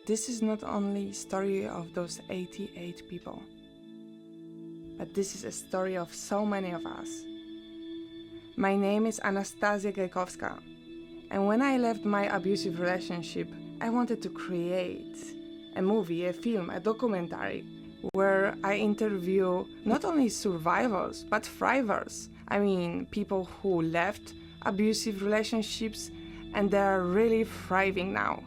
this is not only a story of those 88 people, but this is a story of so many of us. My name is Anastasia Gajkowska, and when I left my abusive relationship, I wanted to create a movie, a film, a documentary where I interview not only survivors, but thrivers. I mean, people who left abusive relationships and they're really thriving now.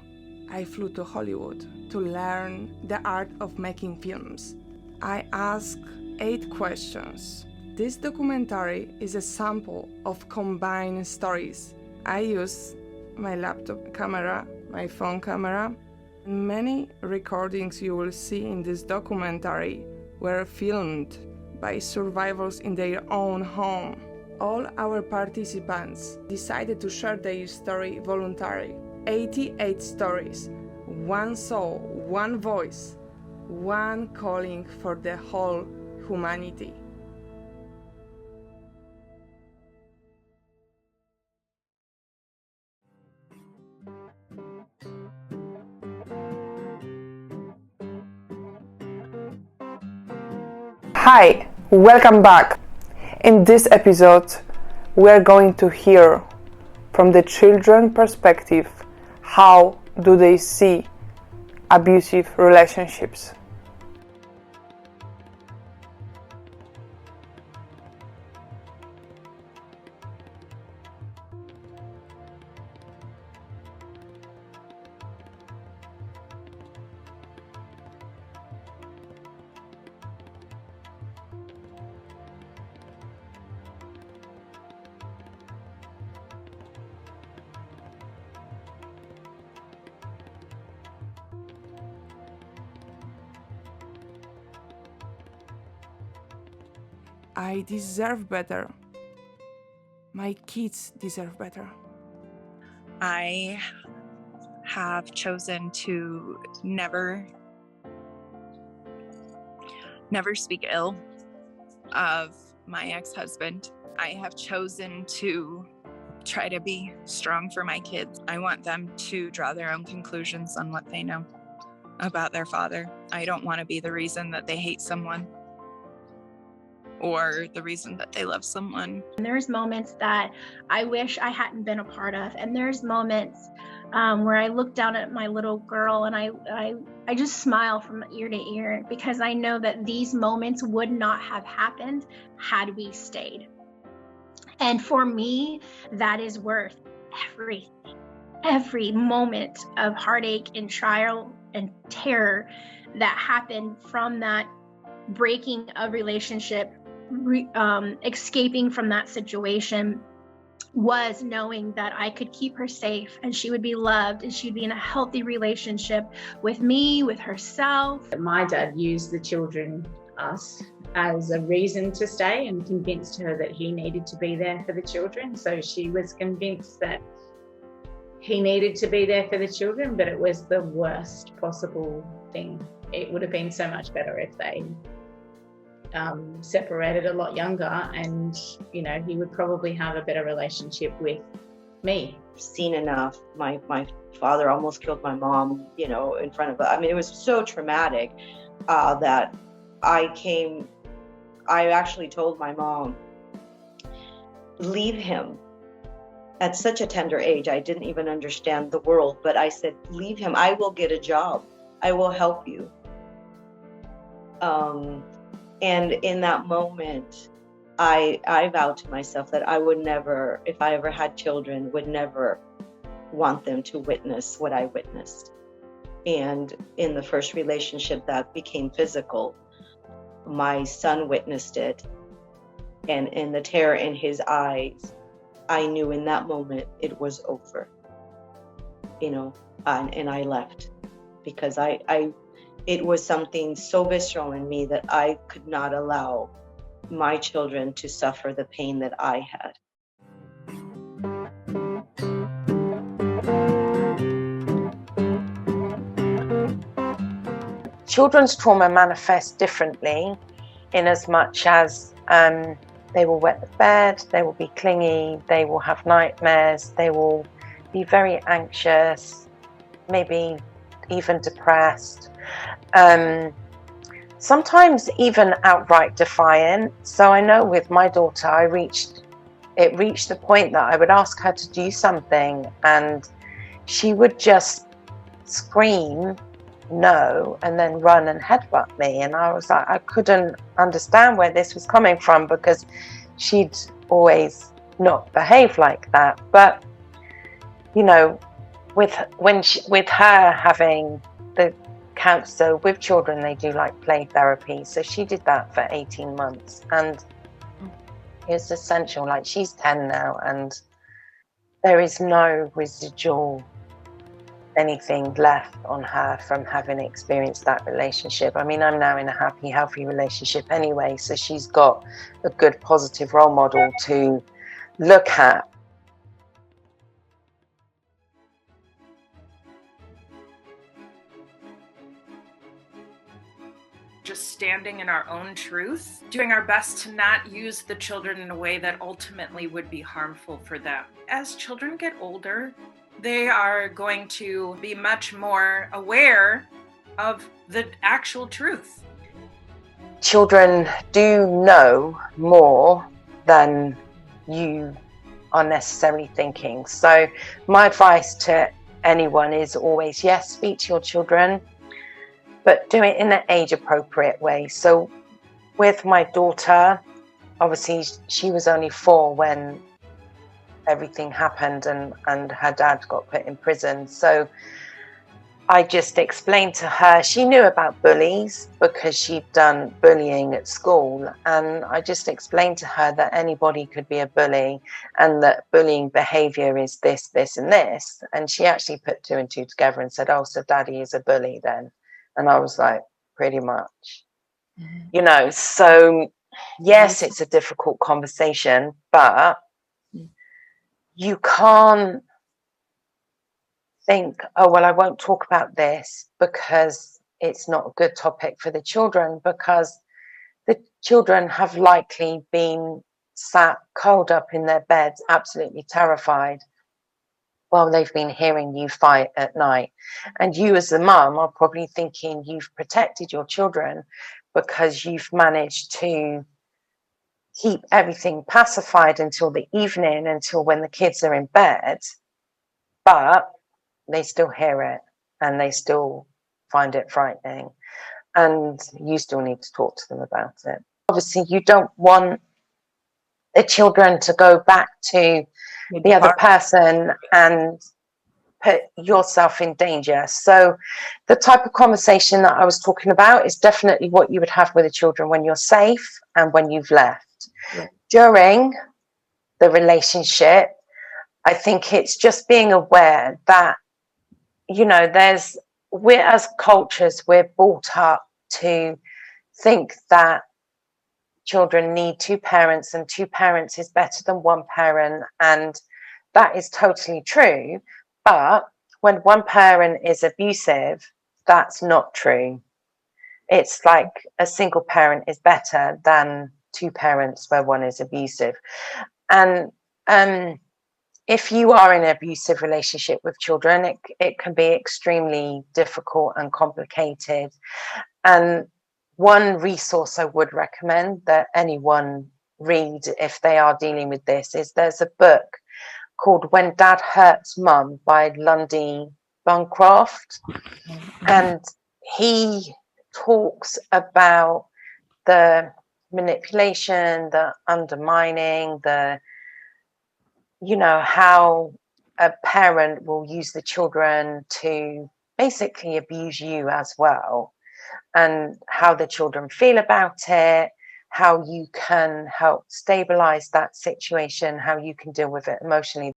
I flew to Hollywood to learn the art of making films. I asked 8 questions. This documentary is a sample of combined stories. I use my laptop camera, my phone camera. Many recordings you will see in this documentary were filmed by survivors in their own home. All our participants decided to share their story voluntarily. 88 stories, one soul, one voice, one calling for the whole humanity. Hi, welcome back. In this episode, we're going to hear from the children's perspective how do they see abusive relationships. I deserve better. My kids deserve better. I have chosen to never speak ill of my ex-husband. I have chosen to try to be strong for my kids. I want them to draw their own conclusions on what they know about their father. I don't want to be the reason that they hate someone or the reason that they love someone. And there's moments that I wish I hadn't been a part of. And there's moments where I look down at my little girl and I just smile from ear to ear because I know that these moments would not have happened had we stayed. And for me, that is worth everything. Every moment of heartache and trial and terror that happened from that breaking of relationship, escaping from that situation, was knowing that I could keep her safe and she would be loved and she'd be in a healthy relationship with me, with herself. My dad used the children, us, as a reason to stay and convinced her that he needed to be there for the children. So she was convinced that he needed to be there for the children, but it was the worst possible thing. It would have been so much better if they separated a lot younger, and he would probably have a better relationship with me. Seen enough. My father almost killed my mom, in front of us. I mean, it was so traumatic that I actually told my mom, leave him. At such a tender age, I didn't even understand the world, but I said, leave him. I will get a job. I will help you. And in that moment, I vowed to myself that I would never, if I ever had children, would never want them to witness what I witnessed. And in the first relationship that became physical, my son witnessed it. And in the terror in his eyes, I knew in that moment it was over, and I left because it was something so visceral in me that I could not allow my children to suffer the pain that I had. Children's trauma manifests differently in as much as they will wet the bed, they will be clingy, they will have nightmares, they will be very anxious, maybe even depressed. Sometimes even outright defiant. So I know with my daughter, it reached the point that I would ask her to do something and she would just scream no and then run and headbutt me. And I was like, I couldn't understand where this was coming from because she'd always not behaved like that. But, you know, with her having the cancer with children, they do like play therapy. So she did that for 18 months and it's essential. Like she's 10 now and there is no residual anything left on her from having experienced that relationship. I mean, I'm now in a happy, healthy relationship anyway, so she's got a good positive role model to look at. Just standing in our own truth, doing our best to not use the children in a way that ultimately would be harmful for them. As children get older, they are going to be much more aware of the actual truth. Children do know more than you are necessarily thinking. So my advice to anyone is always, yes, speak to your children, but do it in an age appropriate way. So with my daughter, obviously she was only 4 when everything happened and her dad got put in prison. So I just explained to her, she knew about bullies because she'd done bullying at school. And I just explained to her that anybody could be a bully and that bullying behavior is this, this, and this. And she actually put 2 and 2 together and said, oh, so daddy is a bully then. And I was like, pretty much, you know, so yes, it's a difficult conversation, but you can't think, oh, well, I won't talk about this because it's not a good topic for the children, because the children have likely been sat curled up in their beds, absolutely terrified, while they've been hearing you fight at night. And you as a mum are probably thinking you've protected your children because you've managed to keep everything pacified until the evening, until when the kids are in bed, but they still hear it and they still find it frightening. And you still need to talk to them about it. Obviously, you don't want the children to go back to the other person and put yourself in danger. So the type of conversation that I was talking about is definitely what you would have with the children when you're safe and when you've left. Yeah. During the relationship, I think it's just being aware that, you know, we're as cultures, we're brought up to think that children need 2 parents and 2 parents is better than 1 parent. And that is totally true. But when 1 parent is abusive, that's not true. It's like a single parent is better than 2 parents where 1 is abusive. And if you are in an abusive relationship with children, it can be extremely difficult and complicated. And one resource I would recommend that anyone read if they are dealing with this is there's a book called When Dad Hurts Mum by Lundy Bancroft. And he talks about the manipulation, the undermining, you know, how a parent will use the children to basically abuse you as well, and how the children feel about it, how you can help stabilize that situation, how you can deal with it emotionally.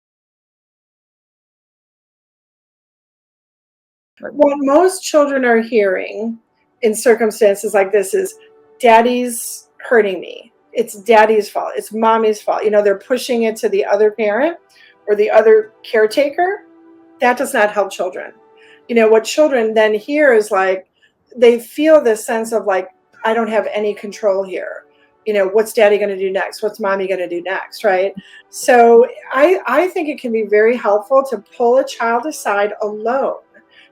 What most children are hearing in circumstances like this is, daddy's hurting me. It's daddy's fault. It's mommy's fault. You know, they're pushing it to the other parent or the other caretaker. That does not help children. You know, what children then hear is like, they feel this sense of like, I don't have any control here. You know, what's daddy going to do next? What's mommy going to do next? Right. So I think it can be very helpful to pull a child aside alone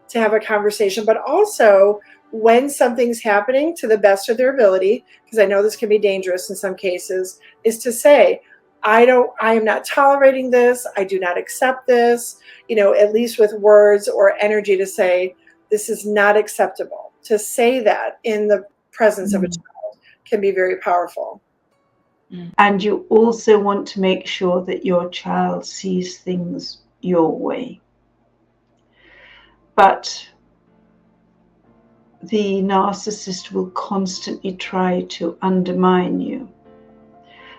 to have a conversation, but also when something's happening, to the best of their ability, because I know this can be dangerous in some cases, is to say, I am not tolerating this. I do not accept this, at least with words or energy to say, this is not acceptable. To say that in the presence of a child can be very powerful. And you also want to make sure that your child sees things your way. But the narcissist will constantly try to undermine you.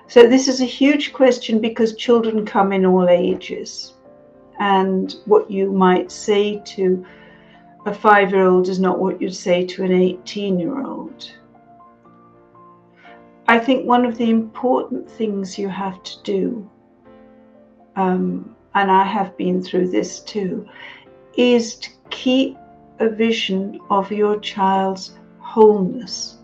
So this is a huge question because children come in all ages. And what you might say to a 5-year-old is not what you'd say to an 18-year-old. I think one of the important things you have to do, and I have been through this too, is to keep a vision of your child's wholeness.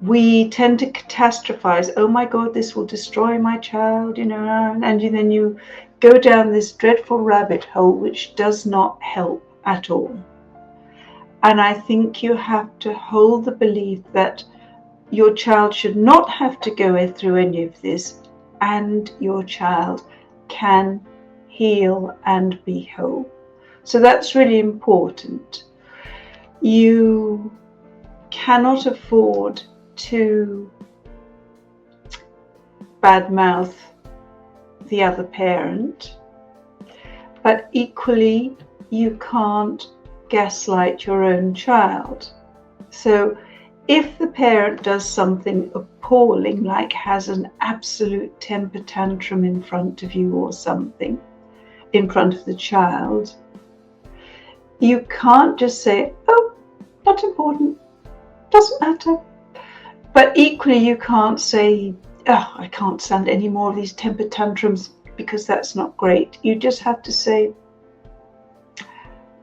We tend to catastrophize, oh my God, this will destroy my child, and then you go down this dreadful rabbit hole which does not help at all. And I think you have to hold the belief that your child should not have to go through any of this, and your child can heal and be whole. So that's really important. You cannot afford to badmouth the other parent, but equally you can't gaslight your own child. So if the parent does something appalling, like has an absolute temper tantrum in front of you or something, in front of the child, you can't just say, oh, not important, doesn't matter. But equally, you can't say, oh, I can't stand any more of these temper tantrums, because that's not great. You just have to say,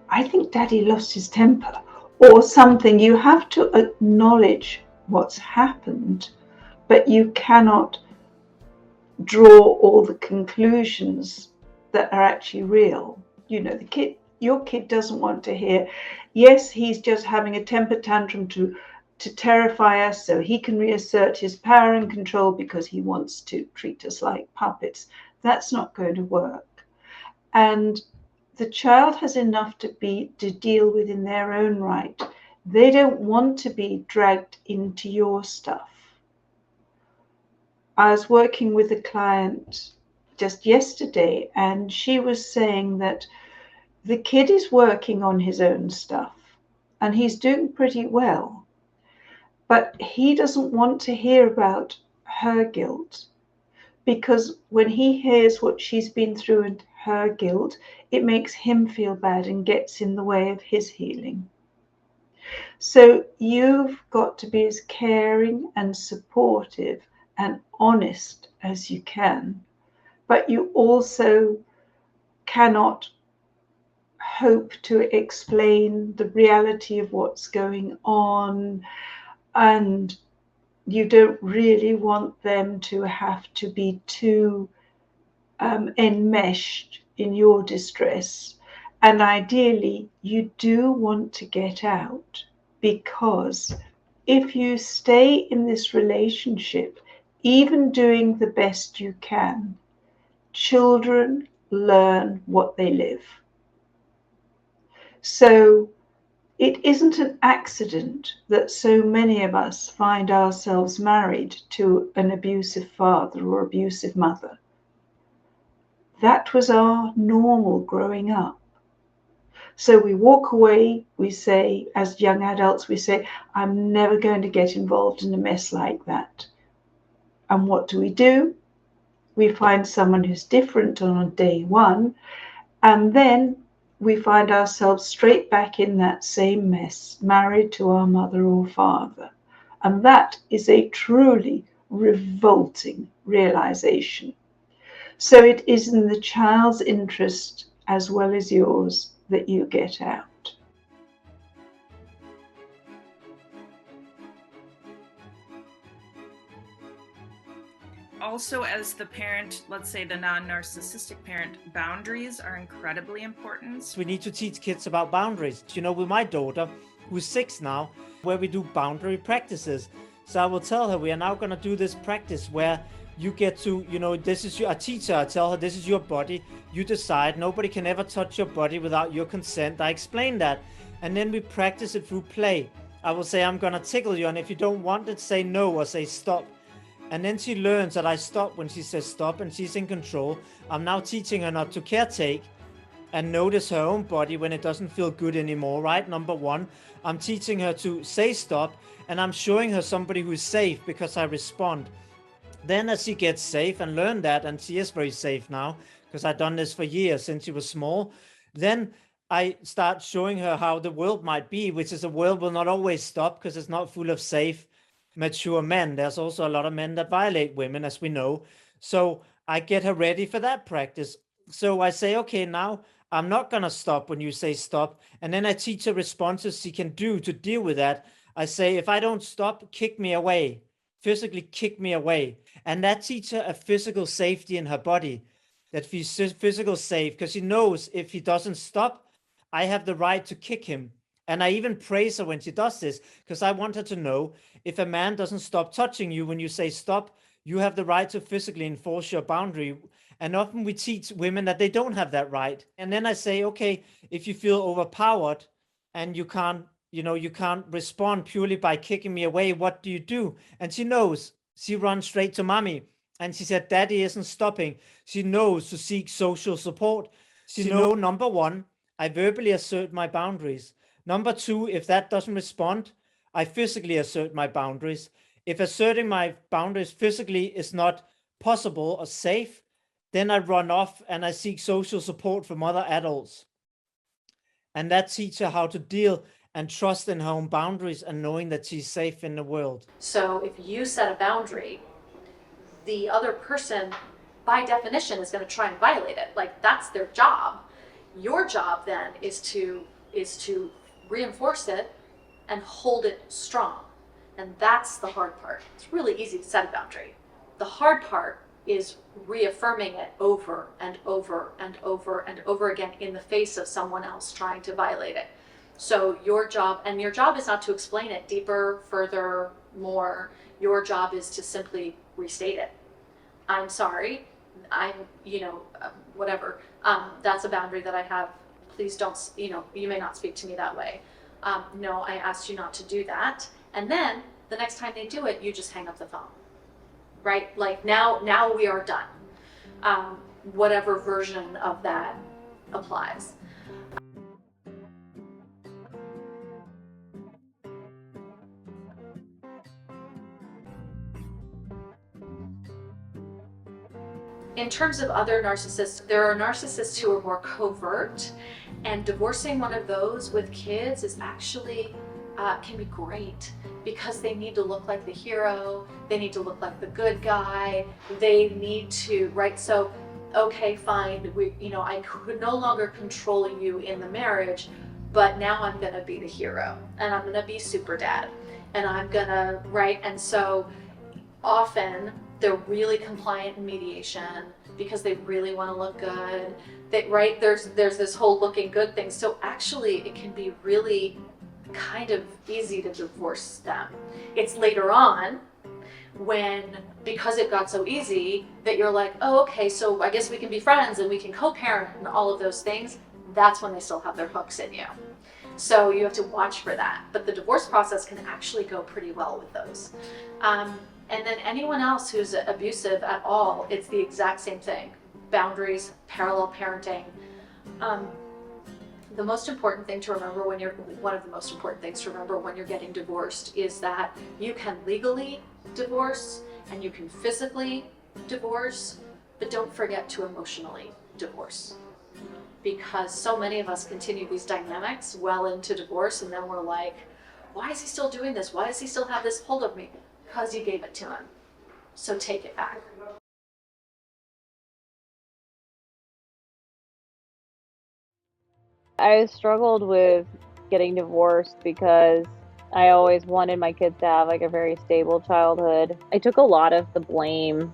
I think Daddy lost his temper, or something. You have to acknowledge what's happened, but you cannot draw all the conclusions that are actually real. Your kid doesn't want to hear, yes, he's just having a temper tantrum to terrify us so he can reassert his power and control because he wants to treat us like puppets. That's not going to work. And the child has enough to deal with in their own right. They don't want to be dragged into your stuff. I was working with a client just yesterday, and she was saying that the kid is working on his own stuff and he's doing pretty well, but he doesn't want to hear about her guilt, because when he hears what she's been through and her guilt, it makes him feel bad and gets in the way of his healing. So you've got to be as caring and supportive and honest as you can, but you also cannot hope to explain the reality of what's going on, and you don't really want them to have to be too enmeshed in your distress. And ideally, you do want to get out, because if you stay in this relationship, even doing the best you can, children learn what they live. So it isn't an accident that so many of us find ourselves married to an abusive father or abusive mother. That was our normal growing up. So we walk away, we say, as young adults, we say, I'm never going to get involved in a mess like that. And what do? We find someone who's different on day one, and then we find ourselves straight back in that same mess, married to our mother or father. And that is a truly revolting realization. So it is in the child's interest as well as yours that you get out. also, as the parent, let's say the non-narcissistic parent, boundaries are incredibly important. We need to teach kids about boundaries. You know, with my daughter, who's 6 now, where we do boundary practices. So I will tell her, we are now going to do this practice where you get to, you know, this is your, a teacher, I tell her, this is your body. You decide, nobody can ever touch your body without your consent. I explain that. And then we practice it through play. I will say, I'm going to tickle you. And if you don't want it, say no or say stop. And then she learns that I stop when she says stop, and she's in control. I'm now teaching her not to caretake and notice her own body when it doesn't feel good anymore, right? Number one, I'm teaching her to say stop, and I'm showing her somebody who's safe because I respond. Then as she gets safe and learn that, and she is very safe now because I've done this for years since she was small, then I start showing her how the world might be, which is a world will not always stop because it's not full of safe, mature men. There's also a lot of men that violate women, as we know. So I get her ready for that practice. So I say, okay, now I'm not going to stop when you say stop. And then I teach her responses she can do to deal with that. I say, if I don't stop, kick me away, physically kick me away. And that teaches her a physical safety in her body, that she's physical safe, because she knows if he doesn't stop, I have the right to kick him. And I even praise her when she does this, because I want her to know if a man doesn't stop touching you when you say stop, you have the right to physically enforce your boundary. And often we teach women that they don't have that right. And then I say, okay, if you feel overpowered and you can't, you know, you can't respond purely by kicking me away, what do you do? And she knows. She runs straight to mommy. And she said, Daddy isn't stopping. She knows to seek social support. She knows, number one, I verbally assert my boundaries. Number two, if that doesn't respond, I physically assert my boundaries. If asserting my boundaries physically is not possible or safe, then I run off and I seek social support from other adults. And that teaches her how to deal and trust in her own boundaries and knowing that she's safe in the world. So if you set a boundary, the other person, by definition, is going to try and violate it. Like, that's their job. Your job then is to reinforce it and hold it strong. And that's the hard part. It's really easy to set a boundary. The hard part is reaffirming it over and over and over and over again in the face of someone else trying to violate it. So your job is not to explain it deeper, further, more. Your job is to simply restate it. I'm sorry, whatever. That's a boundary that I have. Please don't, you may not speak to me that way. No, I asked you not to do that. And then the next time they do it, you just hang up the phone, right? Like now we are done. Whatever version of that applies. In terms of other narcissists, there are narcissists who are more covert, and divorcing one of those with kids is actually can be great because they need to look like the hero, they need to look like the good guy, they need to, right? So, okay, fine, I could no longer control you in the marriage, but now I'm gonna be the hero, and I'm gonna be super dad, and I'm gonna, right? And so often they're really compliant in mediation because they really want to look good. Right? There's this whole looking good thing. So actually it can be really kind of easy to divorce them. It's later on because it got so easy that you're like, oh, okay, so I guess we can be friends and we can co-parent and all of those things. That's when they still have their hooks in you. So you have to watch for that. But the divorce process can actually go pretty well with those. And then anyone else who's abusive at all, it's the exact same thing. Boundaries, parallel parenting. The most important thing to remember one of the most important things to remember when you're getting divorced is that you can legally divorce and you can physically divorce, but don't forget to emotionally divorce. Because so many of us continue these dynamics well into divorce, and then we're like, why is he still doing this? Why does he still have this hold of me? Because you gave it to him. So take it back. I struggled with getting divorced because I always wanted my kids to have like a very stable childhood. I took a lot of the blame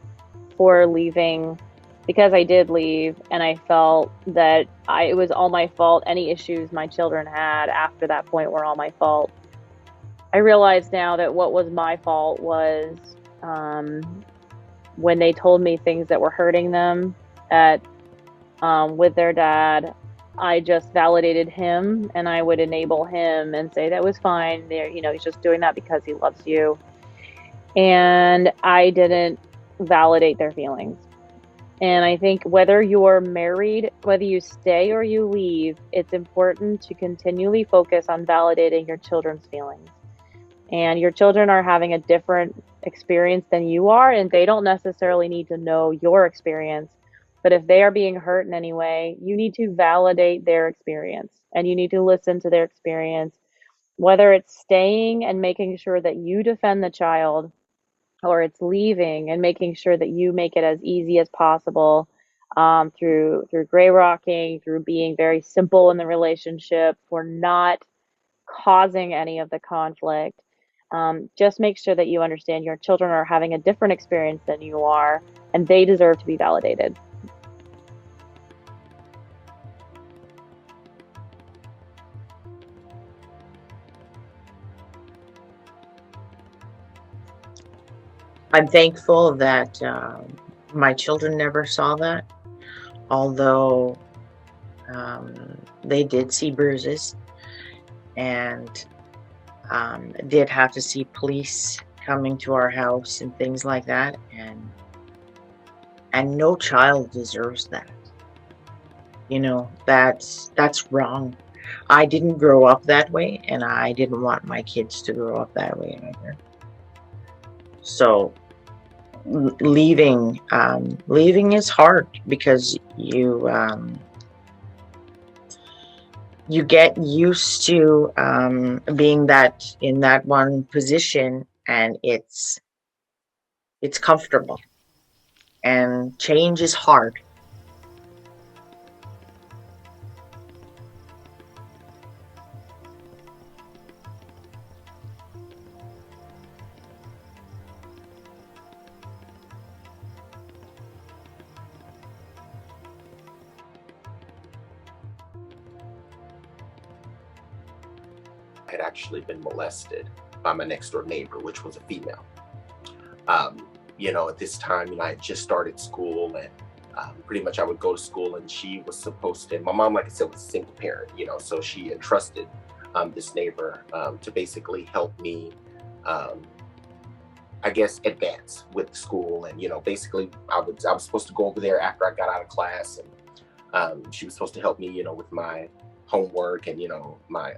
for leaving, because I did leave, and I felt that it was all my fault. Any issues my children had after that point were all my fault. I realize now that what was my fault was when they told me things that were hurting them with their dad. I just validated him, and I would enable him and say that was fine. There, he's just doing that because he loves you. And I didn't validate their feelings. And I think whether you're married, whether you stay or you leave, it's important to continually focus on validating your children's feelings. And your children are having a different experience than you are, and they don't necessarily need to know your experience. But if they are being hurt in any way, you need to validate their experience, and you need to listen to their experience, whether it's staying and making sure that you defend the child, or it's leaving and making sure that you make it as easy as possible, through gray rocking, through being very simple in the relationship, for not causing any of the conflict. Just make sure that you understand your children are having a different experience than you are, and they deserve to be validated. I'm thankful that my children never saw that, although they did see bruises and did have to see police coming to our house and things like that, and no child deserves that. That's wrong. I didn't grow up that way, and I didn't want my kids to grow up that way either. So leaving is hard, because you get used to being in that one position, and it's comfortable, and change is hard. Had actually been molested by my next door neighbor, which was a female. At this time, I had just started school, and pretty much I would go to school, and she was supposed to, my mom, like I said, was a single parent, so she entrusted this neighbor to basically help me, I guess, advance with school. And, basically I was supposed to go over there after I got out of class, and she was supposed to help me, with my homework and, my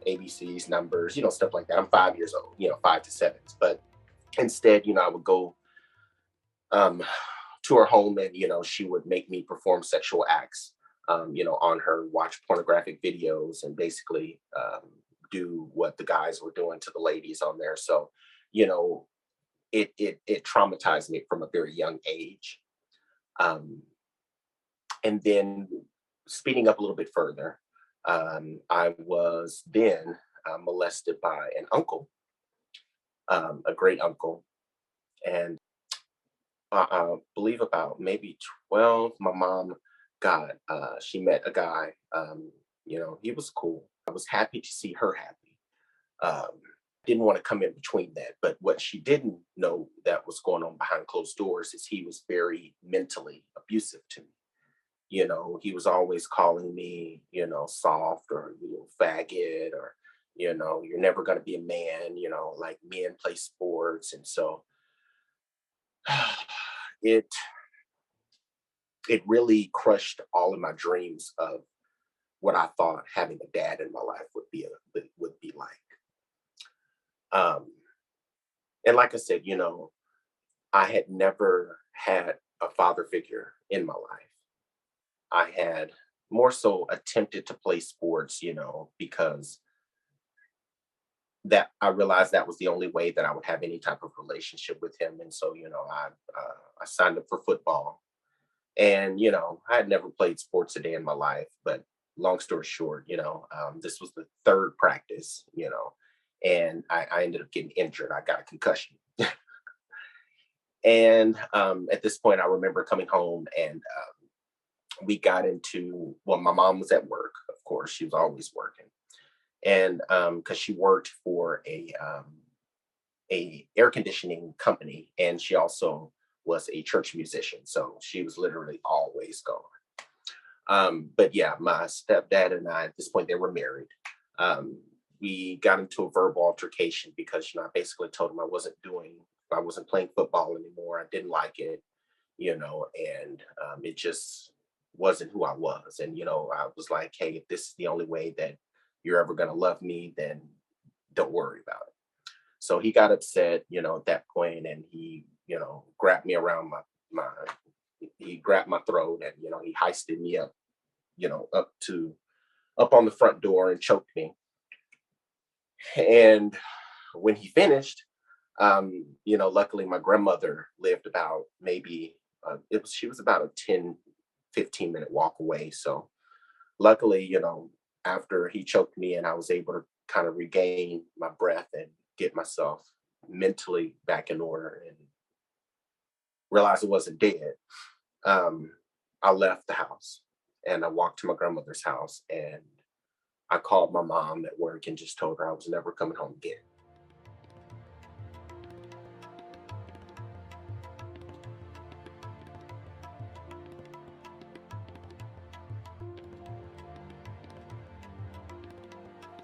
ABCs, numbers, stuff like that. I'm 5 years old, 5 to 7. But instead, I would go to her home, and, she would make me perform sexual acts, on her, watch pornographic videos, and basically do what the guys were doing to the ladies on there. So, it traumatized me from a very young age. And then speeding up a little bit further, I was then molested by an uncle, a great uncle. And I believe about maybe 12, my mom she met a guy, he was cool. I was happy to see her happy. Didn't want to come in between that. But what she didn't know that was going on behind closed doors is he was very mentally abusive to me. He was always calling me, soft, or faggot, or, you're never going to be a man, like men play sports. And so it really crushed all of my dreams of what I thought having a dad in my life would be like. And like I said, I had never had a father figure in my life. I had more so attempted to play sports, because that I realized that was the only way that I would have any type of relationship with him. And so, I signed up for football, and, I had never played sports a day in my life. But long story short, this was the third practice, and I ended up getting injured. I got a concussion. And at this point, I remember coming home and we got into, well, my mom was at work, of course, she was always working. And because she worked for a air conditioning company, and she also was a church musician. So she was literally always gone. But yeah, my stepdad and I, at this point, they were married. We got into a verbal altercation because, I basically told him I wasn't playing football anymore. I didn't like it, and it just wasn't who I was. And, I was like, hey, if this is the only way that you're ever going to love me, then don't worry about it. So he got upset, at that point, and he, grabbed me around he grabbed my throat, and, he heisted me up, up on the front door and choked me. And when he finished, luckily my grandmother lived about maybe, she was about a 10, 15-minute walk away. So luckily, after he choked me and I was able to kind of regain my breath and get myself mentally back in order and realize it wasn't dead, I left the house and I walked to my grandmother's house, and I called my mom at work and just told her I was never coming home again.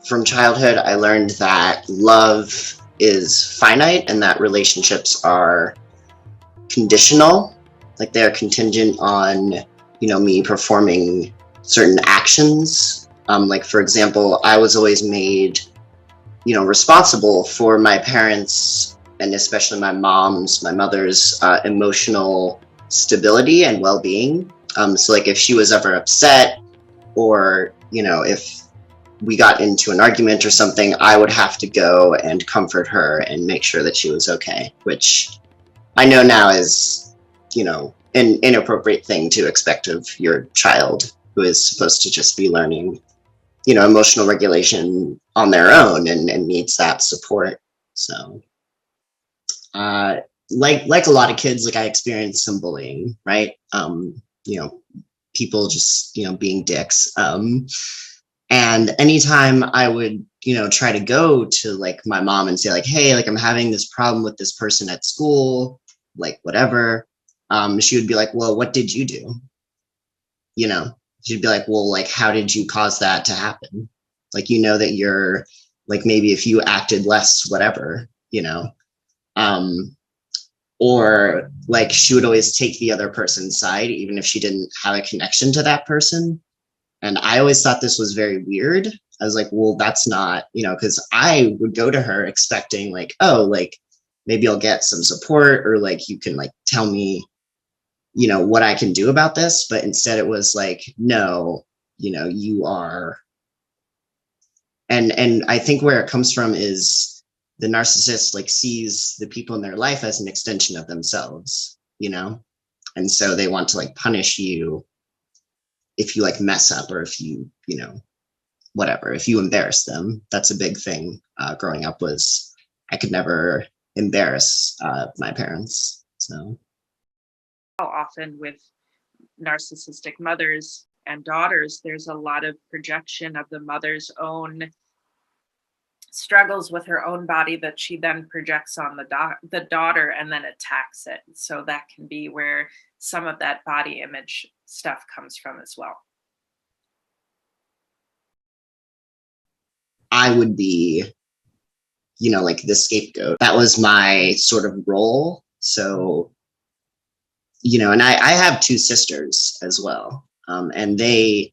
From childhood, I learned that love is finite and that relationships are conditional, like they're contingent on, me performing certain actions. Like, for example, I was always made, responsible for my parents, and especially my mother's emotional stability and well-being. So like if she was ever upset, or, if we got into an argument or something, I would have to go and comfort her and make sure that she was okay, which I know now is, an inappropriate thing to expect of your child, who is supposed to just be learning, emotional regulation on their own, and needs that support. So, like a lot of kids, like I experienced some bullying, right? People just, being dicks. And anytime I would, try to go to like my mom and say like, hey, like I'm having this problem with this person at school, like whatever, she would be like, well, what did you do? She'd be like, well, like, how did you cause that to happen? Like, that you're like, maybe if you acted less, whatever, or like she would always take the other person's side, even if she didn't have a connection to that person. And I always thought this was very weird. I was like, well, that's not, because I would go to her expecting like, oh, like maybe I'll get some support, or like you can like tell me, what I can do about this. But instead it was like, no, you are. And I think where it comes from is the narcissist like sees the people in their life as an extension of themselves, and so they want to like punish you if you like mess up, or if you, whatever, if you embarrass them. That's a big thing growing up, was I could never embarrass my parents. So often with narcissistic mothers and daughters, there's a lot of projection of the mother's own struggles with her own body that she then projects on the daughter, and then attacks it. So that can be where some of that body image stuff comes from as well. I would be, like the scapegoat. That was my sort of role. So, and I have two sisters as well. And they,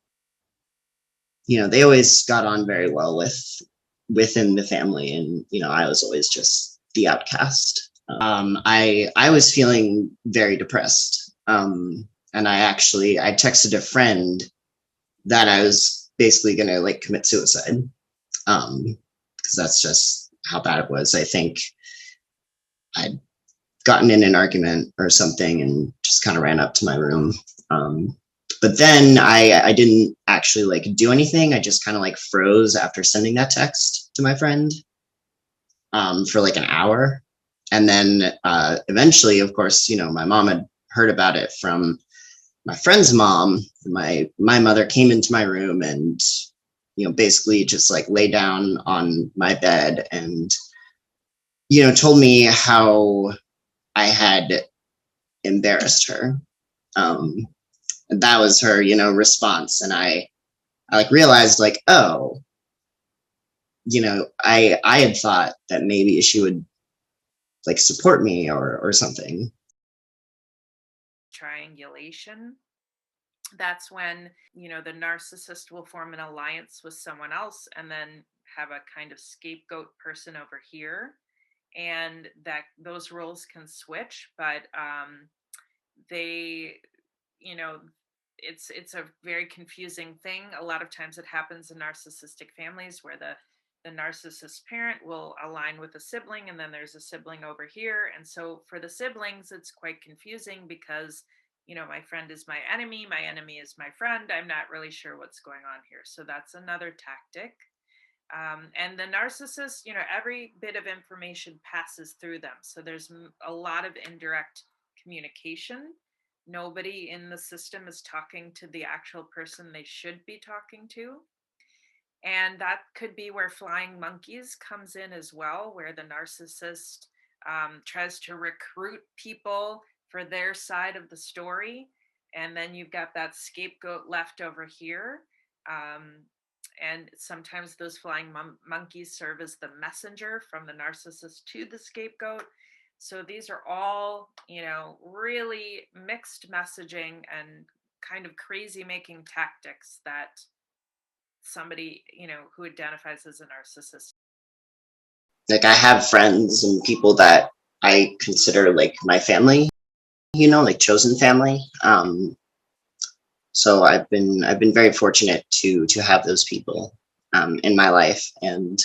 they always got on very well within the family. And, I was always just the outcast. I was feeling very depressed. And I texted a friend that I was basically going to like commit suicide. Because that's just how bad it was. I think I'd gotten in an argument or something and just kind of ran up to my room. But then I didn't actually like do anything. I just kind of like froze after sending that text to my friend for like an hour. And then eventually, of course, my mom had heard about it from my friend's mom. My mother came into my room and basically just like lay down on my bed and told me how I had embarrassed her. And that was her response. And I like realized like, oh, I had thought that maybe she would like support me or something. Triangulation. That's when, the narcissist will form an alliance with someone else and then have a kind of scapegoat person over here. And that those roles can switch, but they, it's a very confusing thing. A lot of times it happens in narcissistic families where the narcissist parent will align with a sibling, and then there's a sibling over here. And so for the siblings, it's quite confusing because, my friend is my enemy is my friend. I'm not really sure what's going on here. So that's another tactic. And the narcissist, every bit of information passes through them. So there's a lot of indirect communication. Nobody in the system is talking to the actual person they should be talking to. And that could be where flying monkeys comes in as well, where the narcissist tries to recruit people for their side of the story. And then you've got that scapegoat left over here. And sometimes those flying monkeys serve as the messenger from the narcissist to the scapegoat. So these are all, really mixed messaging and kind of crazy making tactics that somebody, who identifies as a narcissist. Like I have friends and people that I consider like my family, like chosen family. So I've been very fortunate to have those people in my life. And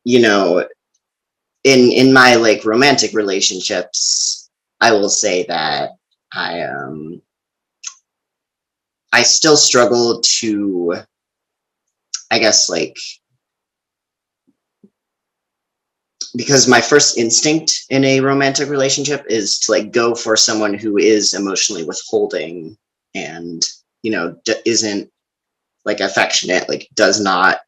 in my like romantic relationships, I will say that I still struggle to, I guess, like, because my first instinct in a romantic relationship is to like go for someone who is emotionally withholding and isn't like affectionate, like does not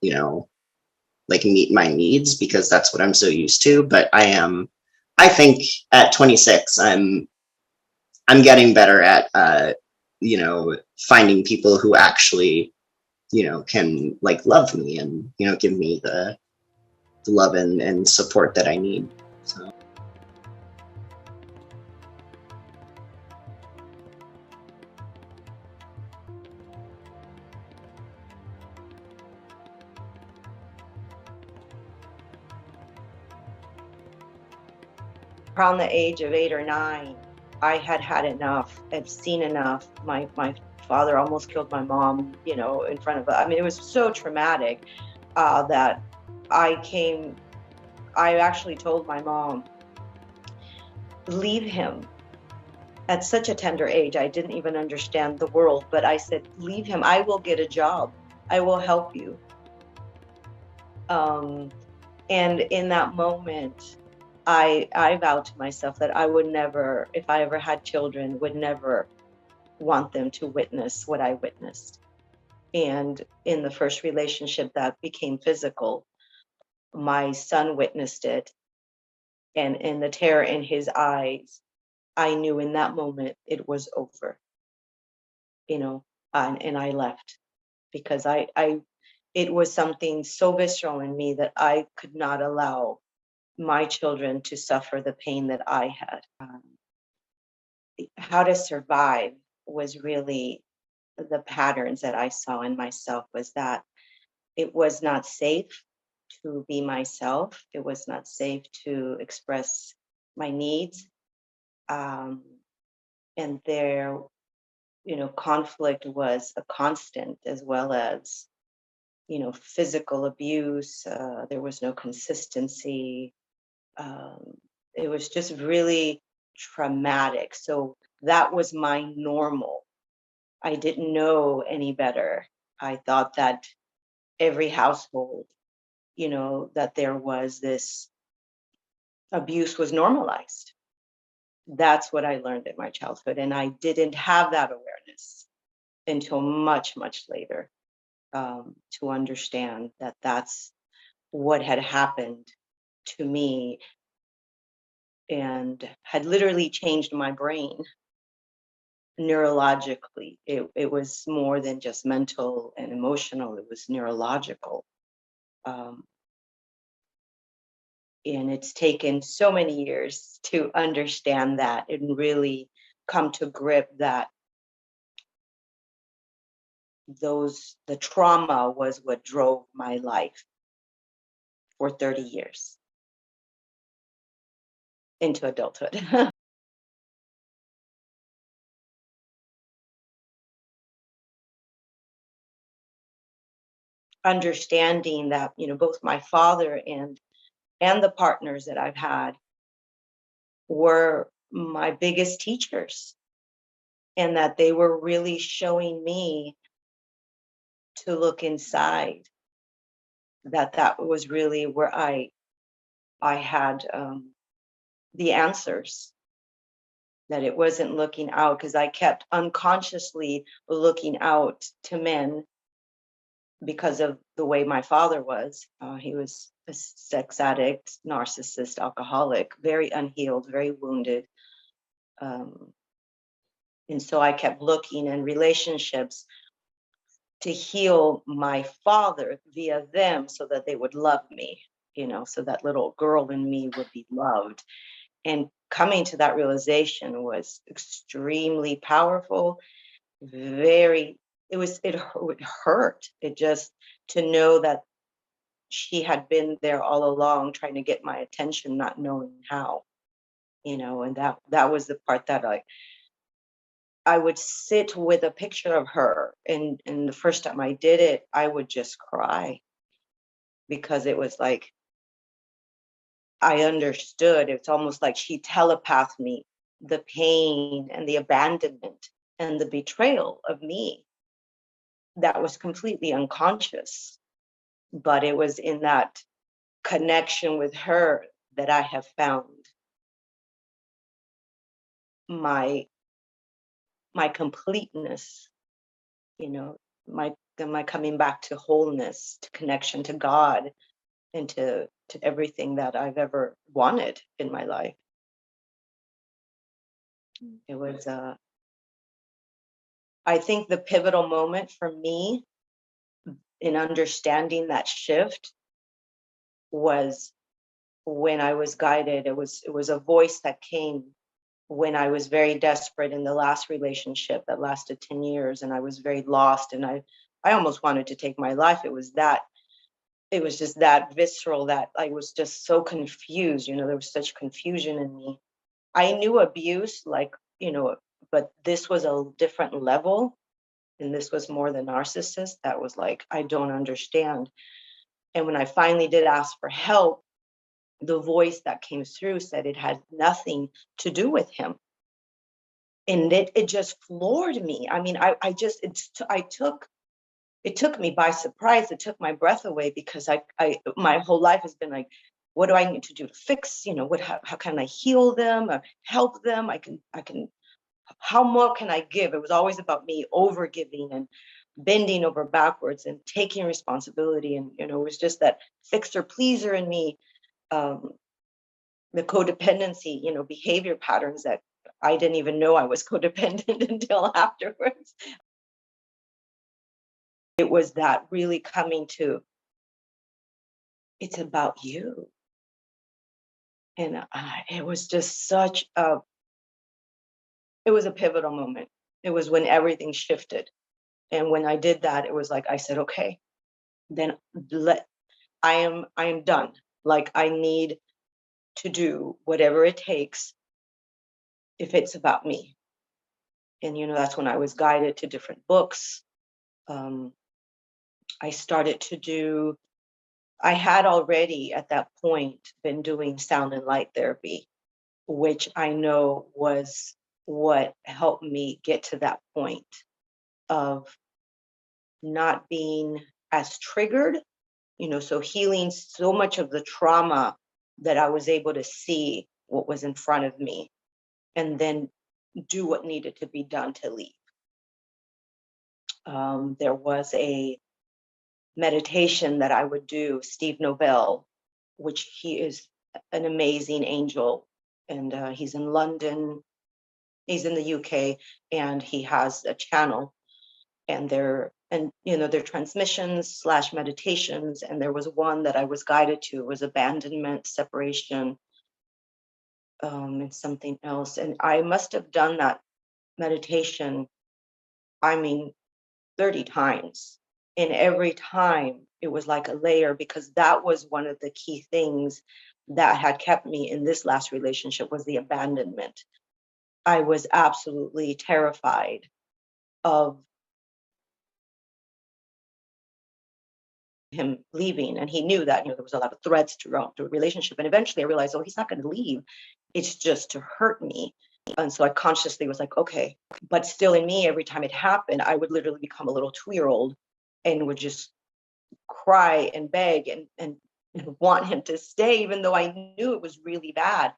like meet my needs, because that's what I'm so used to. But I think at 26 I'm getting better at finding people who actually can like love me and give me the love and support that I need. So. Around the age of 8 or 9, I had had enough. I'd seen enough. My father almost killed my mom, in front of. I mean, it was so traumatic that I actually told my mom, leave him. At such a tender age, I didn't even understand the world, but I said, leave him. I will get a job. I will help you. And in that moment, I vowed to myself that I would never, if I ever had children, would never want them to witness what I witnessed. And in the first relationship that became physical, my son witnessed it. And in the terror in his eyes, I knew in that moment it was over, and I left because it was something so visceral in me that I could not allow my children to suffer the pain that I had. How to survive was really the patterns that I saw in myself, was that it was not safe to be myself. It was not safe to express my needs. And there, conflict was a constant, as well as, physical abuse. There was no consistency. It was just really traumatic. So that was my normal. I didn't know any better. I thought that every household, that there was this abuse was normalized. That's what I learned in my childhood. And I didn't have that awareness until much, much later, to understand that that's what had happened to me and had literally changed my brain neurologically. It was more than just mental and emotional, it was neurological. And it's taken so many years to understand that and really come to grip that the trauma was what drove my life for 30 years into adulthood. Understanding that, both my father and the partners that I've had were my biggest teachers, and that they were really showing me to look inside, that was really where I had the answers, that it wasn't looking out, because I kept unconsciously looking out to men because of the way my father was. He was a sex addict, narcissist, alcoholic, very unhealed, very wounded. And so I kept looking in relationships to heal my father via them so that they would love me, so that little girl in me would be loved. And coming to that realization was extremely powerful. It hurt. It just, to know that she had been there all along trying to get my attention, not knowing how, and that was the part that I would sit with a picture of her, and the first time I did it, I would just cry, because it was like I understood. It's almost like she telepathed me the pain and the abandonment and the betrayal of me that was completely unconscious. But it was in that connection with her that I have found my completeness, my coming back to wholeness, to connection to God, and to everything that I've ever wanted in my life. It was I think the pivotal moment for me in understanding that shift was when I was guided. It was a voice that came when I was very desperate in the last relationship that lasted 10 years, and I was very lost, and I almost wanted to take my life. It was just that visceral, that I was just so confused. There was such confusion in me. I knew abuse, but this was a different level, and this was more the narcissist. That was like, I don't understand. And when I finally did ask for help, the voice that came through said it had nothing to do with him. And it just floored me. I mean, it took me by surprise. It took my breath away, because my whole life has been like, what do I need to do to fix, how can I heal them or help them? How more can I give? It was always about me over giving and bending over backwards and taking responsibility. And, it was just that fixer pleaser in me, the codependency, behavior patterns that I didn't even know I was codependent until afterwards. It was that really coming to, it's about you. And it was just it was a pivotal moment. It was when everything shifted. And when I did that, it was like, I said, okay, then I am done. Like, I need to do whatever it takes if it's about me. And, that's when I was guided to different books. I started to I had already at that point been doing sound and light therapy, which I know was what helped me get to that point of not being as triggered, so healing so much of the trauma that I was able to see what was in front of me and then do what needed to be done to leave. There was a meditation that I would do, Steve Novell, which he is an amazing angel, and he's in London, he's in the UK, and he has a channel, and they're transmissions / meditations, and there was one that I was guided to, was abandonment, separation, and something else, and I must have done that meditation, 30 times. And every time it was like a layer, because that was one of the key things that had kept me in this last relationship, was the abandonment. I was absolutely terrified of him leaving. And he knew that, there was a lot of threats throughout the relationship. And eventually I realized, oh, he's not going to leave. It's just to hurt me. And so I consciously was like, okay. But still in me, every time it happened, I would literally become a little 2-year-old and would just cry and beg and want him to stay, even though I knew it was really bad.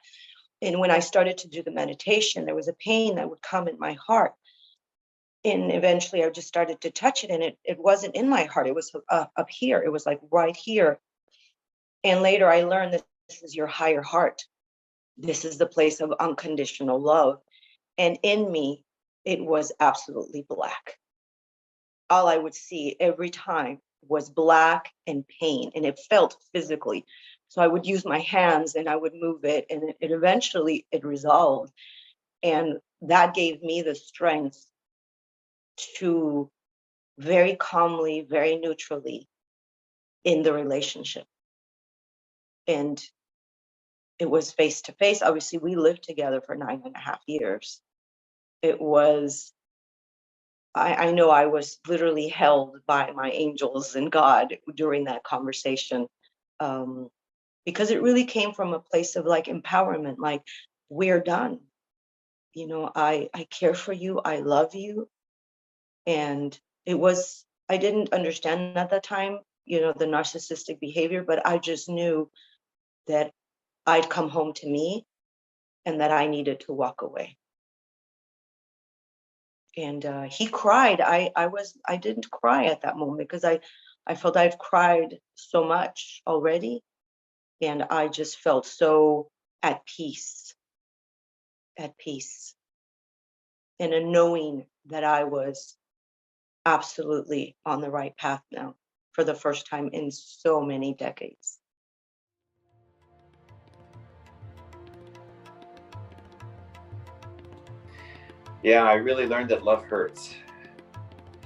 And when I started to do the meditation, there was a pain that would come in my heart. And eventually I just started to touch it, and it wasn't in my heart. It was up here. It was like right here. And later I learned that this is your higher heart. This is the place of unconditional love. And in me, it was absolutely black. All I would see every time was black and pain, and it felt physically. So I would use my hands and I would move it, and it eventually resolved. And that gave me the strength to very calmly, very neutrally in the relationship. And it was face to face. Obviously, we lived together for 9.5 years. It was, I know I was literally held by my angels and God during that conversation, because it really came from a place of like empowerment, like, we're done. I care for you. I love you. And I didn't understand at the time, the narcissistic behavior, but I just knew that I'd come home to me and that I needed to walk away. And he cried. I didn't cry at that moment because I felt I've cried so much already. And I just felt so at peace, and a knowing that I was absolutely on the right path now for the first time in so many decades. Yeah, I really learned that love hurts,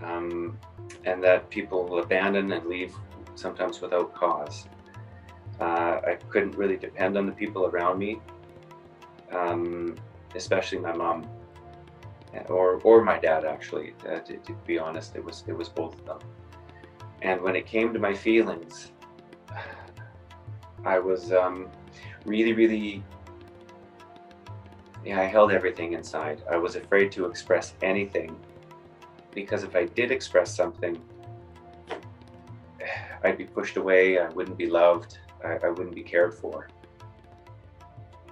and that people will abandon and leave sometimes without cause. I couldn't really depend on the people around me, especially my mom or my dad. Actually, to be honest, it was both of them. And when it came to my feelings, I was really, yeah, I held everything inside. I was afraid to express anything, because if I did express something, I'd be pushed away, I wouldn't be loved, I wouldn't be cared for.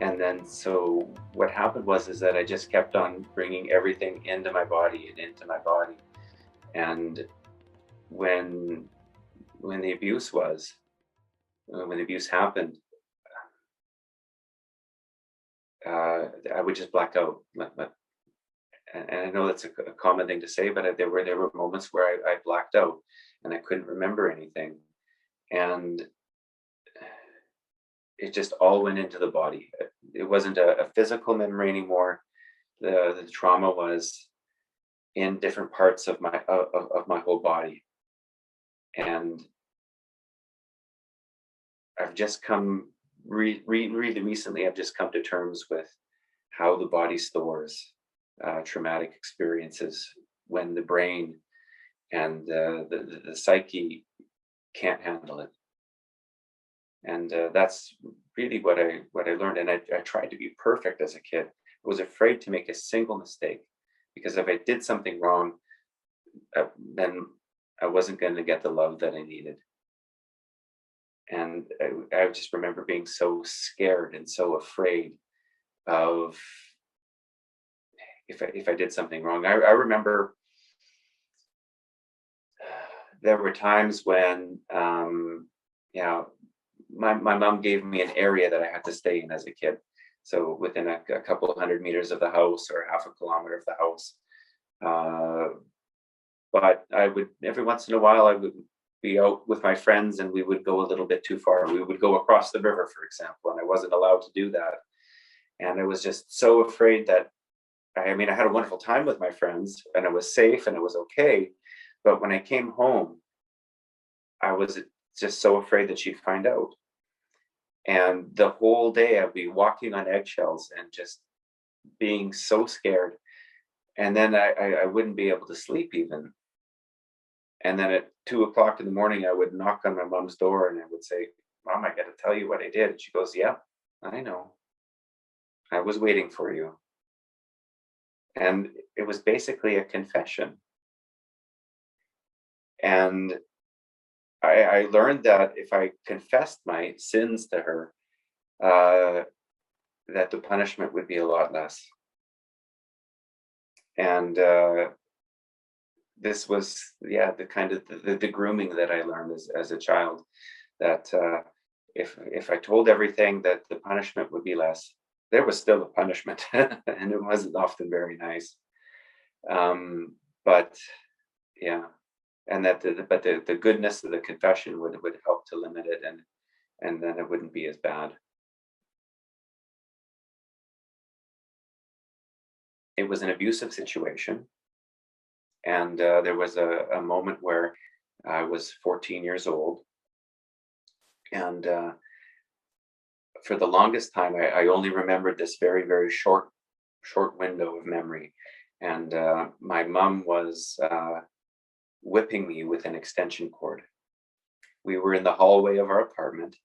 And then so what happened is that I just kept on bringing everything into my body and into my body. And when the abuse happened, I would just black out. And I know that's a common thing to say, but there were moments where I blacked out and I couldn't remember anything. And it just all went into the body. It wasn't a physical memory anymore. The trauma was in different parts of my whole body. And I've just come really recently, I've just come to terms with how the body stores traumatic experiences when the brain and the psyche can't handle it. And that's really what I learned. And I tried to be perfect as a kid. I was afraid to make a single mistake, because if I did something wrong, then I wasn't going to get the love that I needed. And I just remember being so scared and so afraid of if I did something wrong. I remember there were times when, you know, my mom gave me an area that I had to stay in as a kid. So within a couple of 100 meters of the house or half a kilometer of the house. But I would, every once in a while, I would be out with my friends and we would go a little bit too far. We would go across the river, for example, and I wasn't allowed to do that. And I was just so afraid that, I mean, I had a wonderful time with my friends and it was safe and it was okay. But when I came home, I was just so afraid that she'd find out. And the whole day I'd be walking on eggshells and just being so scared. And then I wouldn't be able to sleep even. And then at 2 o'clock in the morning, I would knock on my mom's door and I would say, "Mom, I got to tell you what I did." And she goes, "Yeah, I know. I was waiting for you." And it was basically a confession. And I learned that if I confessed my sins to her, that the punishment would be a lot less. And this was, yeah, the kind of the grooming that I learned as a child, that if I told everything, that the punishment would be less. There was still a punishment, and it wasn't often very nice. But yeah, and that the goodness of the confession would help to limit it, and then it wouldn't be as bad. It was an abusive situation, and there was a moment where I was 14 years old, and for the longest time, I only remembered this very, very short window of memory. And my mom was whipping me with an extension cord. We were in the hallway of our apartment,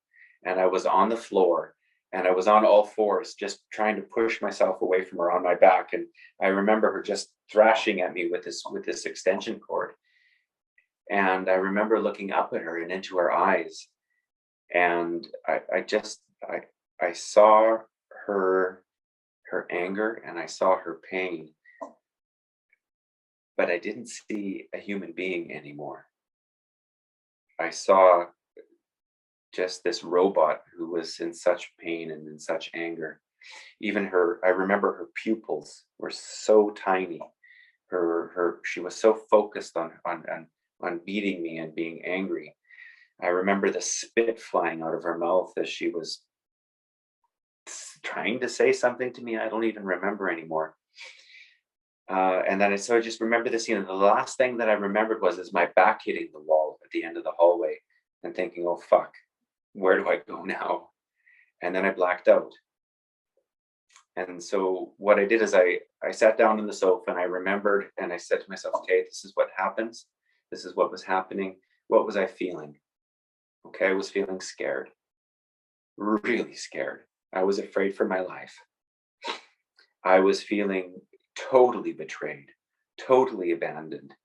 and I was on the floor, and I was on all fours, just trying to push myself away from her on my back. And I remember her just thrashing at me with this extension cord. And I remember looking up at her and into her eyes, and I saw her anger and I saw her pain, but I didn't see a human being anymore. I saw just this robot who was in such pain and in such anger. Even I remember her pupils were so tiny. She was so focused on beating me and being angry. I remember the spit flying out of her mouth as she was trying to say something to me. I don't even remember anymore. And then I just remember this, the last thing that I remembered is my back hitting the wall at the end of the hallway and thinking, "Oh, fuck, where do I go now?" And then I blacked out. And so what I did is I sat down on the sofa and I remembered, and I said to myself, "Okay, this is what happens. This is what was happening. What was I feeling?" Okay, I was feeling scared, really scared. I was afraid for my life. I was feeling totally betrayed, totally abandoned.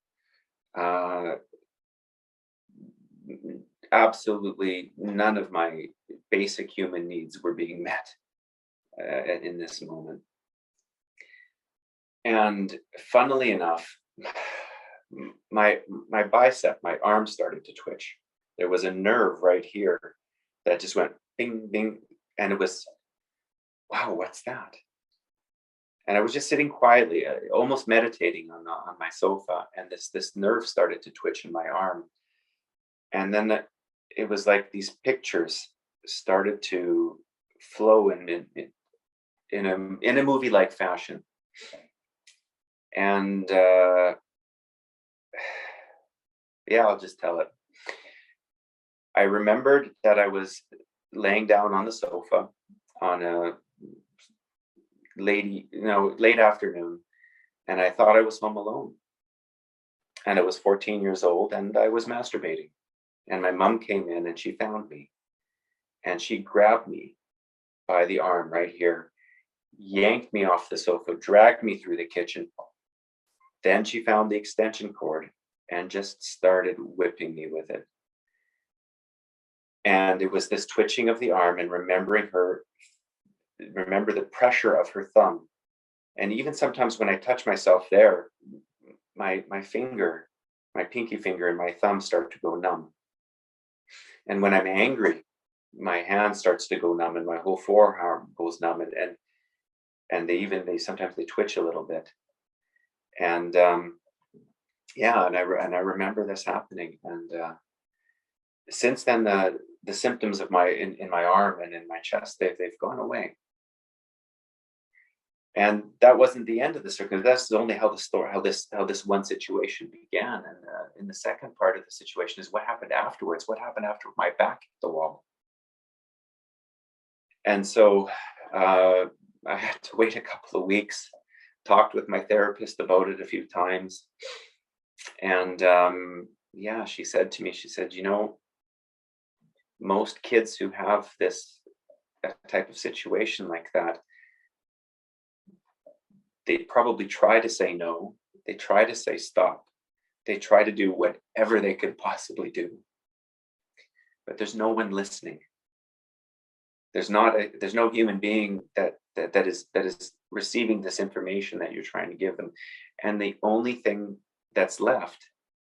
Absolutely none of my basic human needs were being met in this moment. And funnily enough, my bicep, my arm started to twitch. There was a nerve right here that just went bing, bing. And it was, wow, what's that? And I was just sitting quietly, almost meditating on my sofa. And this nerve started to twitch in my arm. And then it was like these pictures started to flow in a movie-like fashion. And yeah, I'll just tell it. I remembered that I was laying down on the sofa on a late afternoon, and I thought I was home alone. And I was 14 years old, and I was masturbating. And my mom came in and she found me, and she grabbed me by the arm right here, yanked me off the sofa, dragged me through the kitchen. Then she found the extension cord and just started whipping me with it. And it was this twitching of the arm and remember the pressure of her thumb. And even sometimes when I touch myself there, my finger, my pinky finger and my thumb start to go numb. And when I'm angry, my hand starts to go numb and my whole forearm goes numb, and they sometimes they twitch a little bit. And yeah, and I remember this happening. And since then, the symptoms of in my arm and in my chest, they've gone away. And that wasn't the end of the circle. That's only how this one situation began. And in the second part of the situation is what happened afterwards. What happened after my back hit the wall? And so I had to wait a couple of weeks. Talked with my therapist about it a few times, and yeah, she said to me, you know, most kids who have that type of situation like that, they probably try to say no, they try to say stop, they try to do whatever they could possibly do, but there's no one listening. There's no human being that is receiving this information that you're trying to give them, and the only thing that's left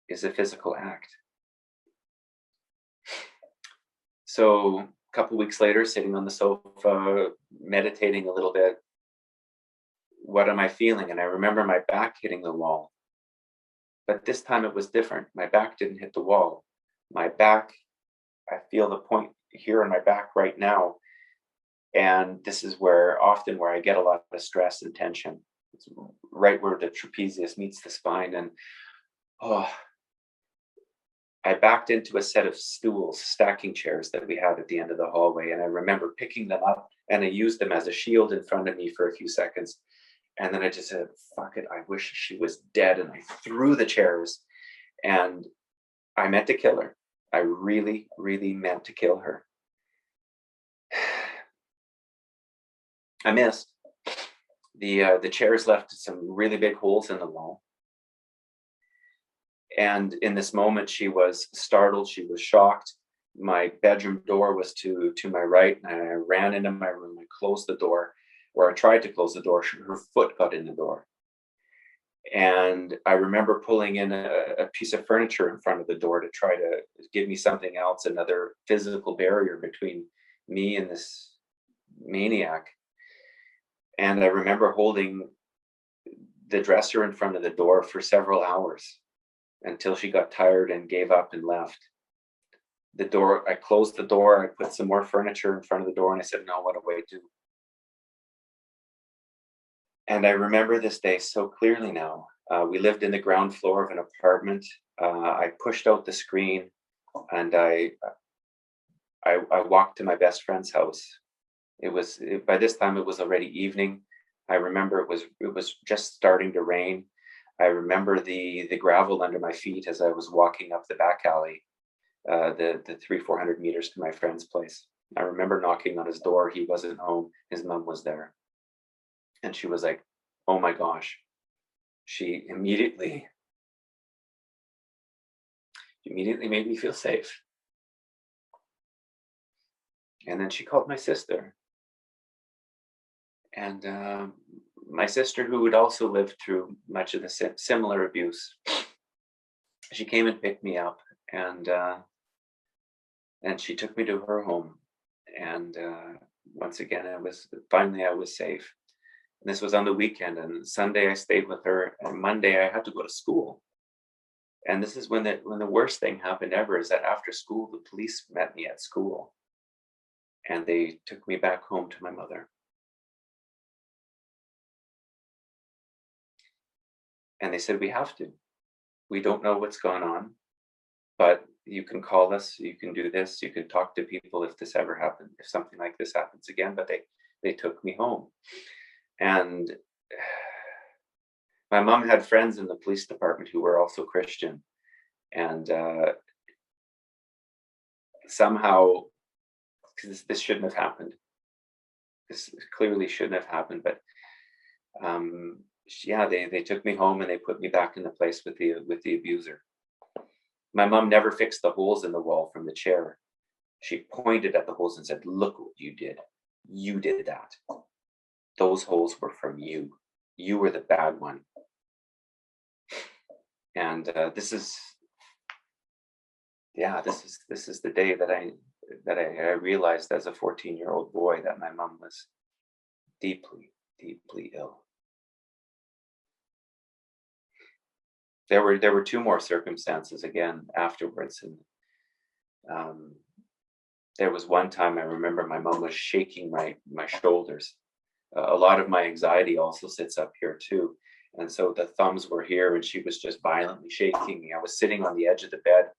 is a physical act. So a couple weeks later, sitting on the sofa, meditating a little bit, what am I feeling? And I remember my back hitting the wall. But this time it was different. My back didn't hit the wall. My back, I feel the point here in my back right now. And this is where I get a lot of stress and tension. It's right where the trapezius meets the spine. And I backed into a set of stools, stacking chairs that we had at the end of the hallway. And I remember picking them up and I used them as a shield in front of me for a few seconds. And then I just said, fuck it, I wish she was dead. And I threw the chairs and I meant to kill her. I really, really meant to kill her. I missed. The chairs left some really big holes in the wall. And in this moment, she was startled. She was shocked. My bedroom door was to my right, and I ran into my room. I closed the door, or I tried to close the door. Her foot got in the door. And I remember pulling in a piece of furniture in front of the door to try to give me something else, another physical barrier between me and this maniac. And I remember holding the dresser in front of the door for several hours until she got tired and gave up and left. I closed the door, I put some more furniture in front of the door, and I said, no, what do I do? And I remember this day so clearly now. We lived in the ground floor of an apartment. I pushed out the screen and I walked to my best friend's house. By this time it was already evening. I remember it was just starting to rain. I remember the gravel under my feet as I was walking up the back alley, the 300-400 meters to my friend's place. I remember knocking on his door. He wasn't home. His mom was there. And she was like, oh my gosh. She immediately made me feel safe. And then she called my sister. And my sister, who had also lived through much of the similar abuse, she came and picked me up, and she took me to her home. And once again, I was safe. And this was on the weekend, and Sunday I stayed with her, and Monday I had to go to school. And this is when the worst thing happened ever, is that after school, the police met me at school, and they took me back home to my mother. And they said, we have to. We don't know what's gone on, but you can call us, you can do this, you can talk to people if this ever happened, if something like this happens again. But they took me home. And my mom had friends in the police department who were also Christian. And somehow, this shouldn't have happened. This clearly shouldn't have happened. But yeah, they took me home and they put me back in the place with the abuser. My mom never fixed the holes in the wall from the chair. She pointed at the holes and said, "Look what you did. You did that. Those holes were from you. You were the bad one." And this is the day that I realized as a 14-year-old boy that my mom was deeply, deeply ill. There were two more circumstances again afterwards, and there was one time I remember my mom was shaking my shoulders. A lot of my anxiety also sits up here too, and so the thumbs were here, and she was just violently shaking me. I was sitting on the edge of the bed,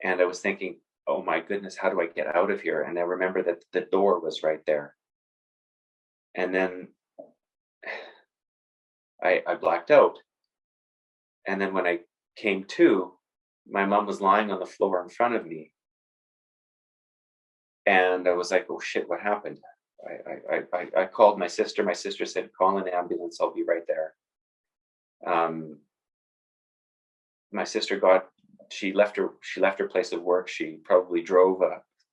and I was thinking, "Oh my goodness, how do I get out of here?" And I remember that the door was right there, and then I blacked out. And then when I came to, my mom was lying on the floor in front of me. And I was like, "Oh shit, what happened?" I called my sister. My sister said, "Call an ambulance, I'll be right there." My sister she left her place of work. She probably drove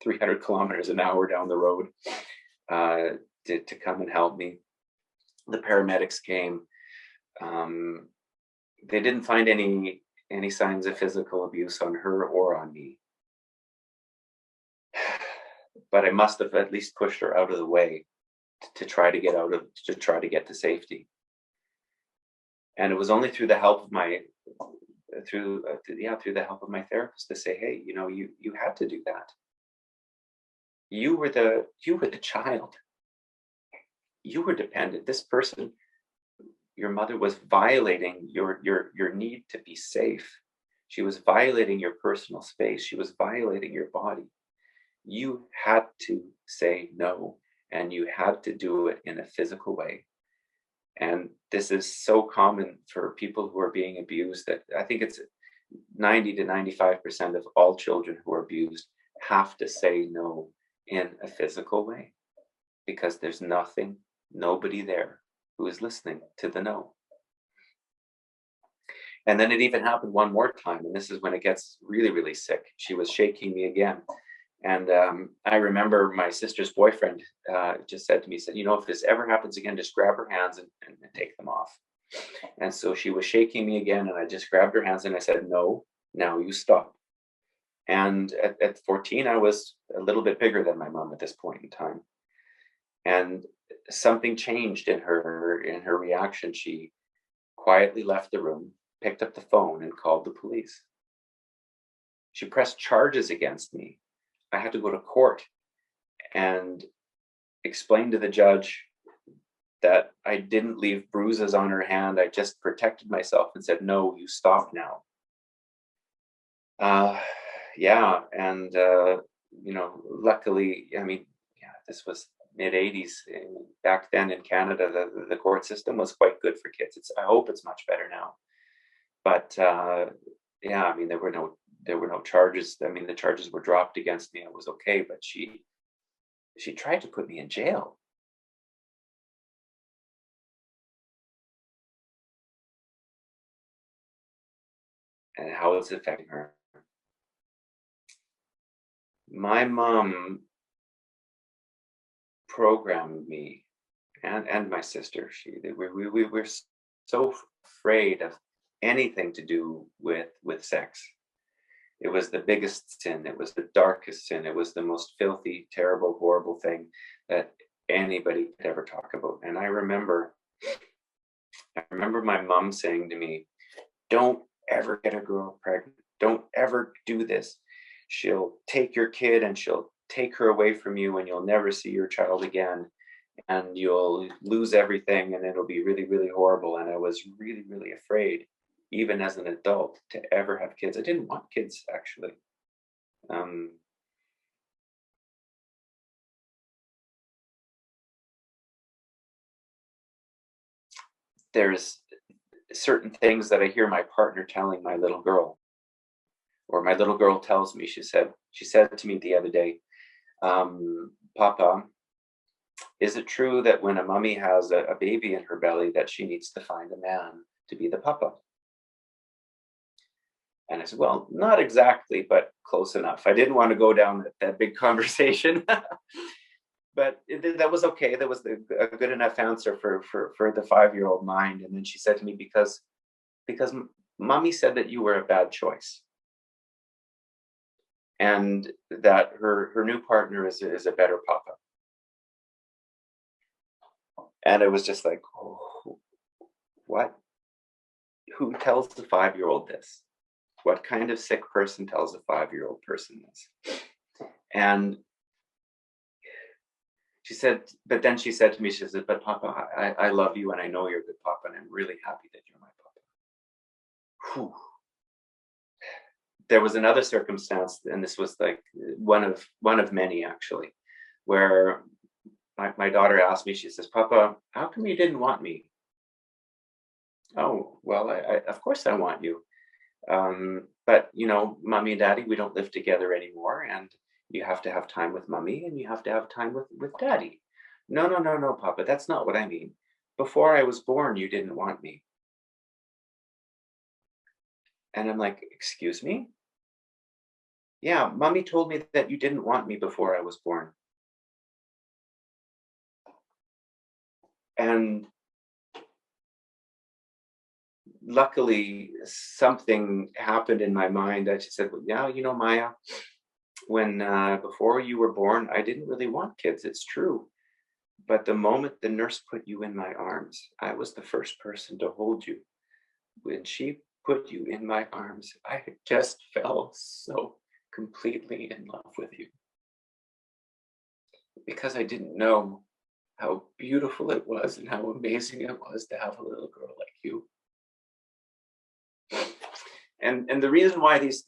300 kilometers an hour down the road to come and help me. The paramedics came. They didn't find any signs of physical abuse on her or on me. But I must have at least pushed her out of the way to try to get to safety. And it was only through the help of my through the help of my therapist to say, "Hey, you had to do that. You were the child. You were dependent. This person, your mother, was violating your need to be safe. She was violating your personal space. She was violating your body. You had to say no, and you had to do it in a physical way." And this is so common for people who are being abused that I think it's 90 to 95% of all children who are abused have to say no in a physical way, because there's nobody there who is listening to the no. And then it even happened one more time, and this is when it gets really, really sick. She was shaking me again. And I remember my sister's boyfriend just said to me, said, "If this ever happens again, just grab her hands and take them off." And so she was shaking me again, and I just grabbed her hands and I said, "No, now you stop." And at 14, I was a little bit bigger than my mom at this point in time. And something changed in her reaction. She quietly left the room, picked up the phone, and called the police. She pressed charges against me. I had to go to court and explain to the judge that I didn't leave bruises on her hand. I just protected myself and said, "No, you stop now." And luckily, this was mid 80s. Back then in Canada, the court system was quite good for kids. I hope it's much better now. But there were no charges. The charges were dropped against me. I was okay, but she tried to put me in jail. And how it's affecting her. My mom programmed me and my sister. We were so afraid of anything to do with sex. It was the biggest sin. It was the darkest sin. It was the most filthy, terrible, horrible thing that anybody could ever talk about. And I remember my mom saying to me, "Don't ever get a girl pregnant. Don't ever do this. She'll take your kid and she'll take her away from you, and you'll never see your child again. And you'll lose everything, and it'll be really, really horrible." And I was really, really afraid, even as an adult, to ever have kids. I didn't want kids, actually. There's certain things that I hear my partner telling my little girl, or my little girl tells me. She said to me the other day, "Papa, is it true that when a mummy has a baby in her belly that she needs to find a man to be the papa?" And I said, well, not exactly, but close enough. I didn't want to go down that big conversation, but that was okay. That was a good enough answer for the 5-year-old mind. And then she said to me, because mommy said that you were a bad choice, and that her new partner is a better papa. And it was just like, oh, what? Who tells the 5-year-old this? What kind of sick person tells a 5-year-old person this? And she said, but then she said to me, she said, but Papa, I love you and I know you're a good Papa and I'm really happy that you're my Papa. Whew. There was another circumstance, and this was like one of many actually, where my daughter asked me, she says, Papa, how come you didn't want me? Oh, well, I of course I want you. But mommy and daddy, we don't live together anymore, and you have to have time with mommy and you have to have time with daddy. No, Papa, that's not what I mean. Before I was born, you didn't want me. And I'm like, excuse me? Yeah, mommy told me that you didn't want me before I was born. And luckily, something happened in my mind. I just said, well, yeah, Maya, when before you were born, I didn't really want kids. It's true. But the moment the nurse put you in my arms, I was the first person to hold you. When she put you in my arms, I just fell so completely in love with you. Because I didn't know how beautiful it was and how amazing it was to have a little girl like you. And the reason why these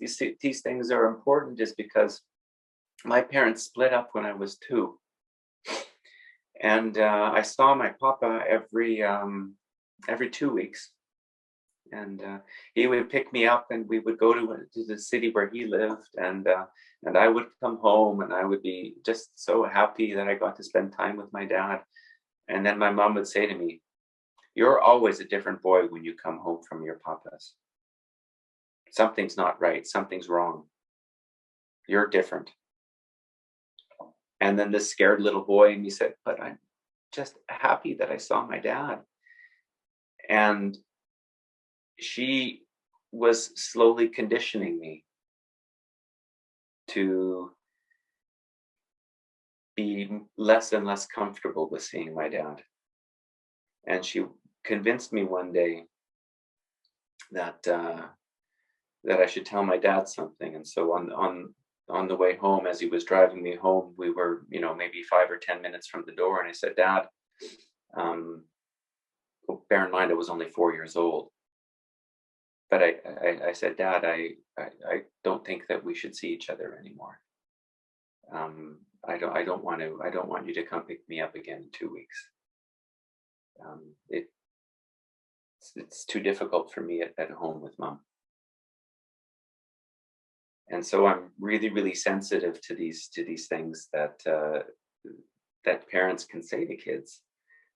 things are important is because my parents split up when I was 2. And I saw my papa every 2 weeks. And he would pick me up and we would go to the city where he lived, and I would come home and I would be just so happy that I got to spend time with my dad. And then my mom would say to me, you're always a different boy when you come home from your papa's. Something's not right. Something's wrong. You're different. And then this scared little boy in me said, but I'm just happy that I saw my dad. And she was slowly conditioning me to be less and less comfortable with seeing my dad. And she convinced me one day that I should tell my dad something. And so on the way home, as he was driving me home, we were, maybe 5 or 10 minutes from the door. And I said, Dad, bear in mind, I was only 4 years old. But I said, Dad, I don't think that we should see each other anymore. I don't want you to come pick me up again in 2 weeks. It's too difficult for me at home with Mom. And so I'm really, really sensitive to these things that parents can say to kids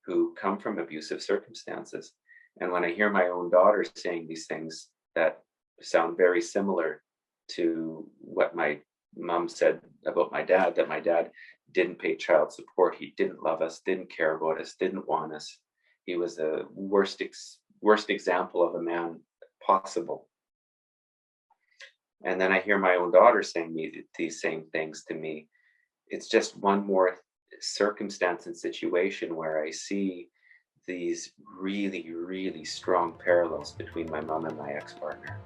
who come from abusive circumstances. And when I hear my own daughter saying these things that sound very similar to what my mom said about my dad, that my dad didn't pay child support, he didn't love us, didn't care about us, didn't want us. He was the worst example of a man possible. And then I hear my own daughter saying these same things to me. It's just one more circumstance and situation where I see these really, really strong parallels between my mom and my ex-partner.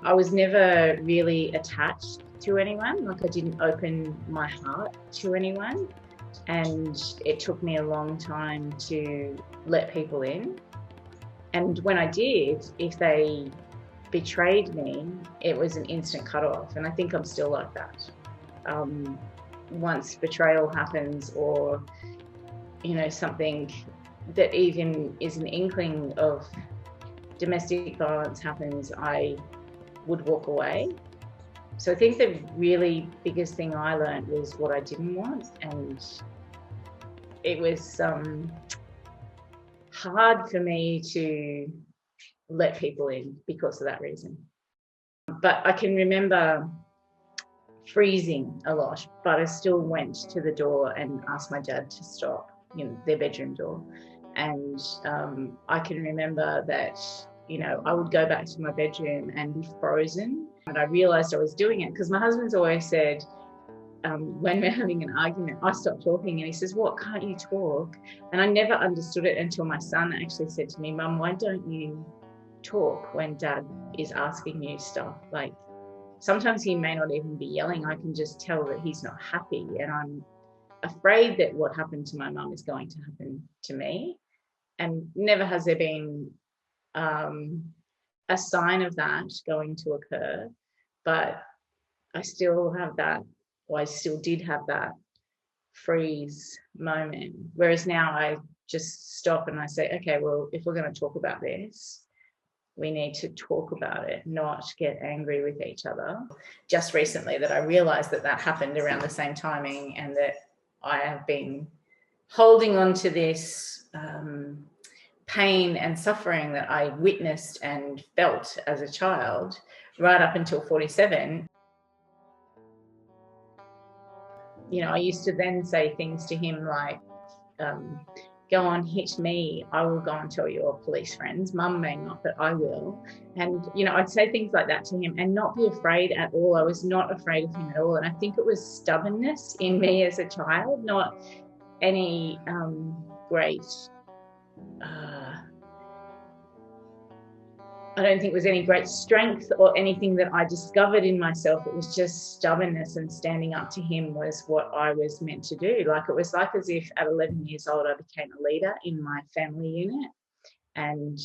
I was never really attached to anyone. Like, I didn't open my heart to anyone. And it took me a long time to let people in. And when I did, if they betrayed me, it was an instant cutoff. And I think I'm still like that. Once betrayal happens, or, something that even is an inkling of domestic violence happens, I would walk away. So I think the really biggest thing I learned was what I didn't want, and it was hard for me to let people in because of that reason. But I can remember freezing a lot, but I still went to the door and asked my dad to stop, their bedroom door. And I can remember that, I would go back to my bedroom and be frozen. And I realized I was doing it because my husband's always said, when we're having an argument, I stop talking and he says, "What, can't you talk?" And I never understood it until my son actually said to me, "Mum, why don't you talk when Dad is asking you stuff?" Like, sometimes he may not even be yelling. I can just tell that he's not happy, and I'm afraid that what happened to my mum is going to happen to me. And never has there been a sign of that going to occur, but I still have that, or I still did have that freeze moment. Whereas now I just stop and I say, okay, well, if we're going to talk about this, we need to talk about it, not get angry with each other. Just recently that I realized that that happened around the same timing, and that I have been holding on to this pain and suffering that I witnessed and felt as a child right up until 47. I used to then say things to him like, go on, hit me, I will go and tell your police friends. Mum may not, but I will. And, I'd say things like that to him and not be afraid at all. I was not afraid of him at all. And I think it was stubbornness in me as a child, not any great, I don't think it was any great strength or anything that I discovered in myself. It was just stubbornness, and standing up to him was what I was meant to do. Like, it was like as if at 11 years old, I became a leader in my family unit. And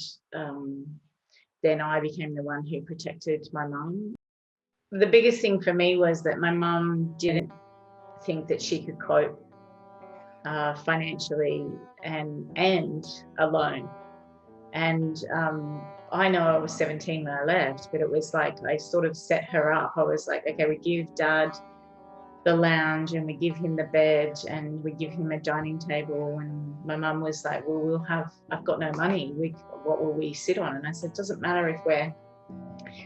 then I became the one who protected my mum. The biggest thing for me was that my mum didn't think that she could cope financially and alone. And I know I was 17 when I left, but it was like I sort of set her up. I was like, okay, we give Dad the lounge and we give him the bed and we give him a dining table. And my mum was like, well, I've got no money. What will we sit on? And I said, it doesn't matter if we're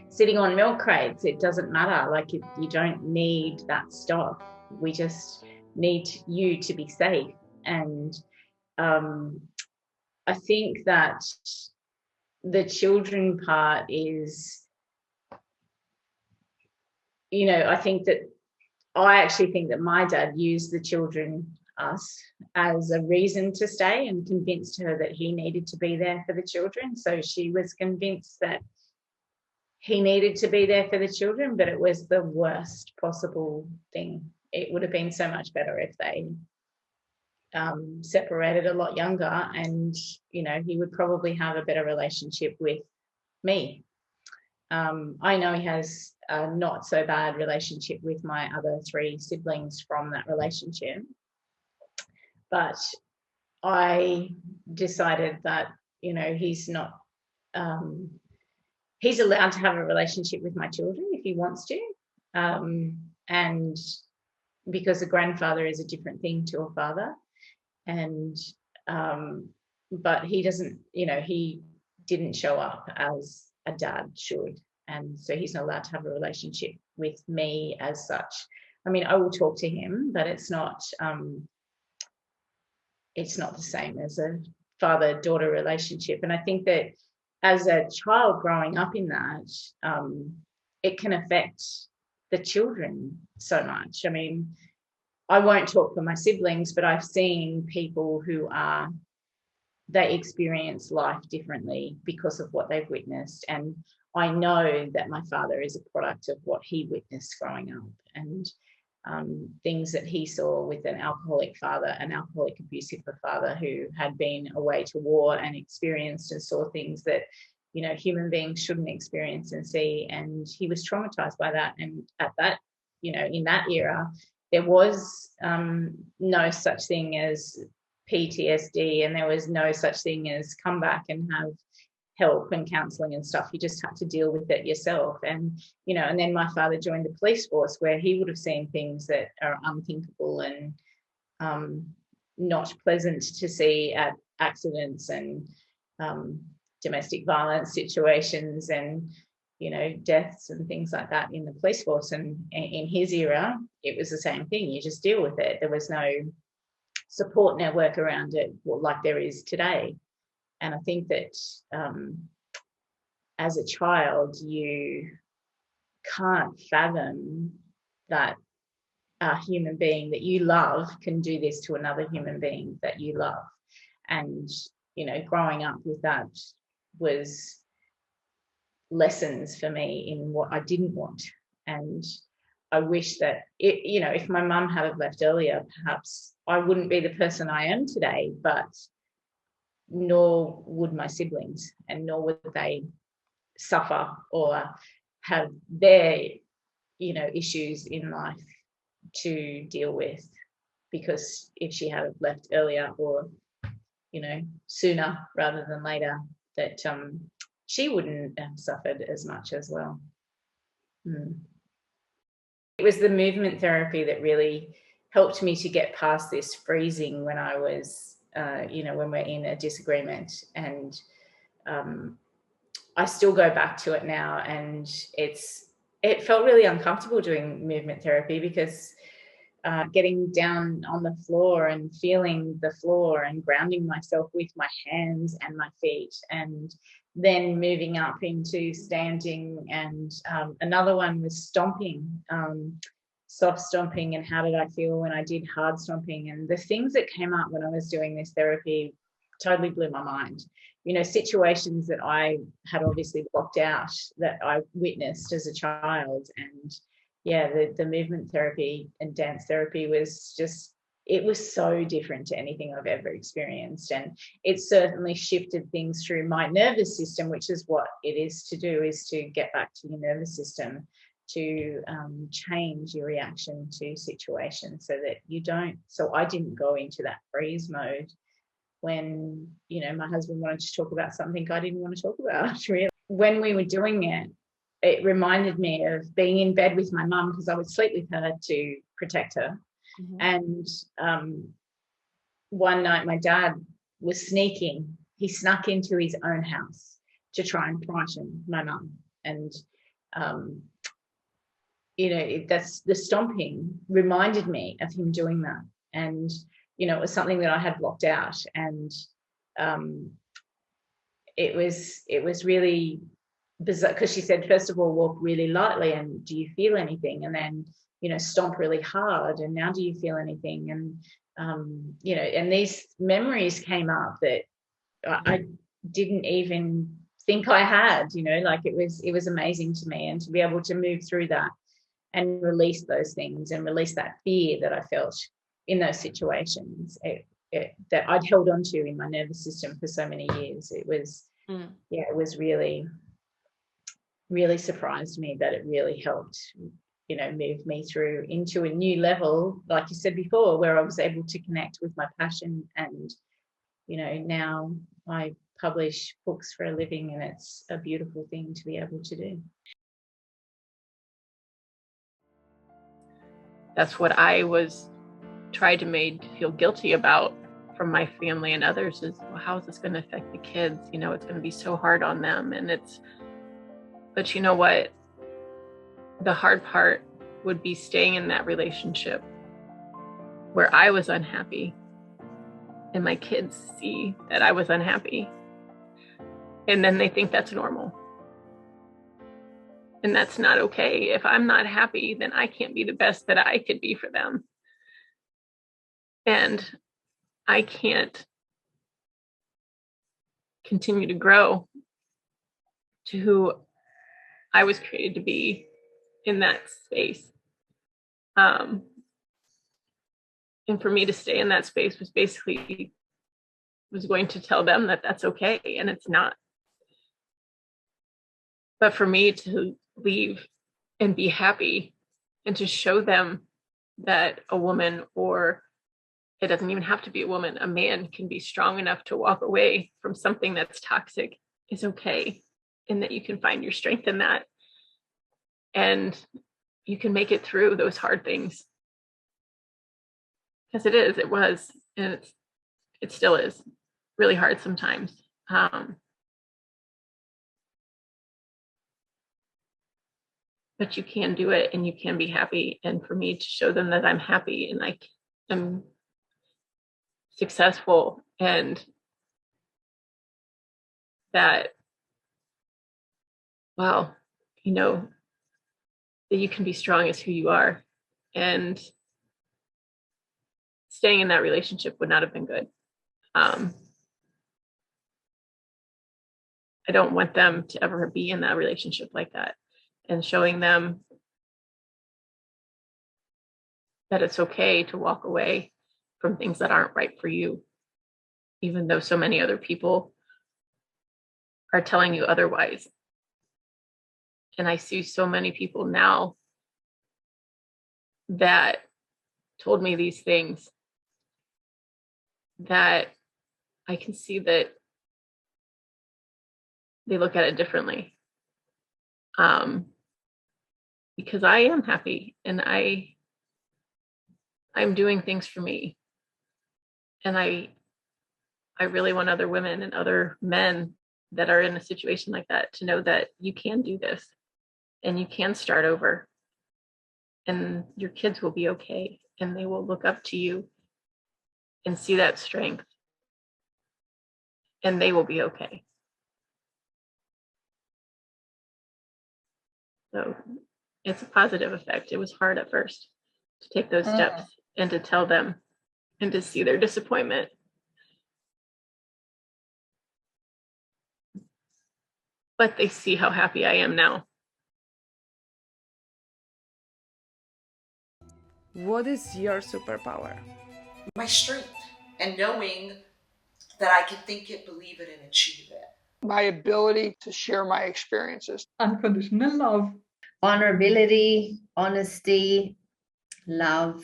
sitting on milk crates. It doesn't matter. Like, you don't need that stuff. We just need you to be safe. And I think that the children part is, I actually think that my dad used the children, us, as a reason to stay, and convinced her that he needed to be there for the children. So she was convinced that he needed to be there for the children, but it was the worst possible thing. It would have been so much better if they separated a lot younger, and he would probably have a better relationship with me. I know he has a not so bad relationship with my other 3 siblings from that relationship, but I decided that he's not he's allowed to have a relationship with my children if he wants to, and because a grandfather is a different thing to a father. And but he doesn't, he didn't show up as a dad should, and so he's not allowed to have a relationship with me as such. I mean, I will talk to him, but it's not the same as a father-daughter relationship. And I think that as a child growing up in that, it can affect the children so much. I mean, I won't talk for my siblings, but I've seen people who they experience life differently because of what they've witnessed. And I know that my father is a product of what he witnessed growing up, and things that he saw with an alcoholic father, an alcoholic abusive father who had been away to war and experienced and saw things that human beings shouldn't experience and see. And he was traumatized by that. And at that, in that era, there was no such thing as PTSD, and there was no such thing as come back and have help and counseling and stuff. You just had to deal with it yourself. And, you know, and then my father joined the police force, where he would have seen things that are unthinkable and not pleasant to see at accidents and domestic violence situations and, you know, deaths and things like that in the police force. And in his era, it was the same thing. You just deal with it. There was no support network around it like there is today. And I think that as a child, you can't fathom that a human being that you love can do this to another human being that you love. And, you know, growing up with that was lessons for me in what I didn't want. And I wish that, you know, if my mum had left earlier, perhaps I wouldn't be the person I am today, but nor would my siblings, and nor would they suffer or have their, you know, issues in life to deal with, because if she had left earlier or, you know, sooner rather than later, that she wouldn't have suffered as much as well. It was the movement therapy that really helped me to get past this freezing when I was, you know, when we're in a disagreement. And I still go back to it now, and it felt really uncomfortable doing movement therapy, because getting down on the floor and feeling the floor and grounding myself with my hands and my feet, and then moving up into standing. And another one was stomping, soft stomping, and how did I feel when I did hard stomping. And the things that came up when I was doing this therapy totally blew my mind. You know, situations that I had obviously blocked out that I witnessed as a child. And yeah, the movement therapy and dance therapy was just, it was so different to anything I've ever experienced. And it certainly shifted things through my nervous system, which is what it is to do, is to get back to your nervous system, to change your reaction to situations so that you don't. So I didn't go into that freeze mode when, you know, my husband wanted to talk about something I didn't want to talk about, really. When we were doing it, it reminded me of being in bed with my mum, because I would sleep with her to protect her. And one night my dad was sneaking. He snuck into his own house to try and frighten my mum. And, you know, that's the stomping reminded me of him doing that. And, you know, it was something that I had blocked out. And it was really bizarre, because she said, first of all, walk really lightly, and do you feel anything? And then, you know, stomp really hard, and now do you feel anything? And you know, and these memories came up that I didn't even think I had, you know, like it was amazing to me. And to be able to move through that and release those things and release that fear that I felt in those situations, that I'd held on to in my nervous system for so many years. It was, yeah, it was really surprised me that it really helped, you know, move me through into a new level, like you said before, where I was able to connect with my passion. And, you know, now I publish books for a living, and it's a beautiful thing to be able to do. That's what I was tried to made feel guilty about from my family and others, is, well, how is this going to affect the kids? You know, it's going to be so hard on them. And but you know what? The hard part would be staying in that relationship where I was unhappy, and my kids see that I was unhappy, and then they think that's normal. And that's not okay. If I'm not happy, then I can't be the best that I could be for them. And I can't continue to grow to who I was created to be in that space. And for me to stay in that space was basically going to tell them that that's okay, and it's not. But for me to leave and be happy and to show them that a woman, or it doesn't even have to be a woman, a man can be strong enough to walk away from something that's toxic is okay, and that you can find your strength in that, and you can make it through those hard things. Because it was, and it still is really hard sometimes. But you can do it, and you can be happy. And for me to show them that I'm happy and I'm successful, and that, wow, that you can be strong as who you are. And staying in that relationship would not have been good. I don't want them to ever be in that relationship like that. And showing them that it's okay to walk away from things that aren't right for you, even though so many other people are telling you otherwise. And I see so many people now that told me these things that I can see that they look at it differently. Because I am happy, and I'm doing things for me. And I really want other women and other men that are in a situation like that to know that you can do this, and you can start over, and your kids will be okay, and they will look up to you and see that strength, and they will be okay. So it's a positive effect. It was hard at first to take those steps and to tell them and to see their disappointment. But they see how happy I am now. What is your superpower? My strength, and knowing that I can think it, believe it, and achieve it. My ability to share my experiences. Unconditional love. Vulnerability, honesty, love.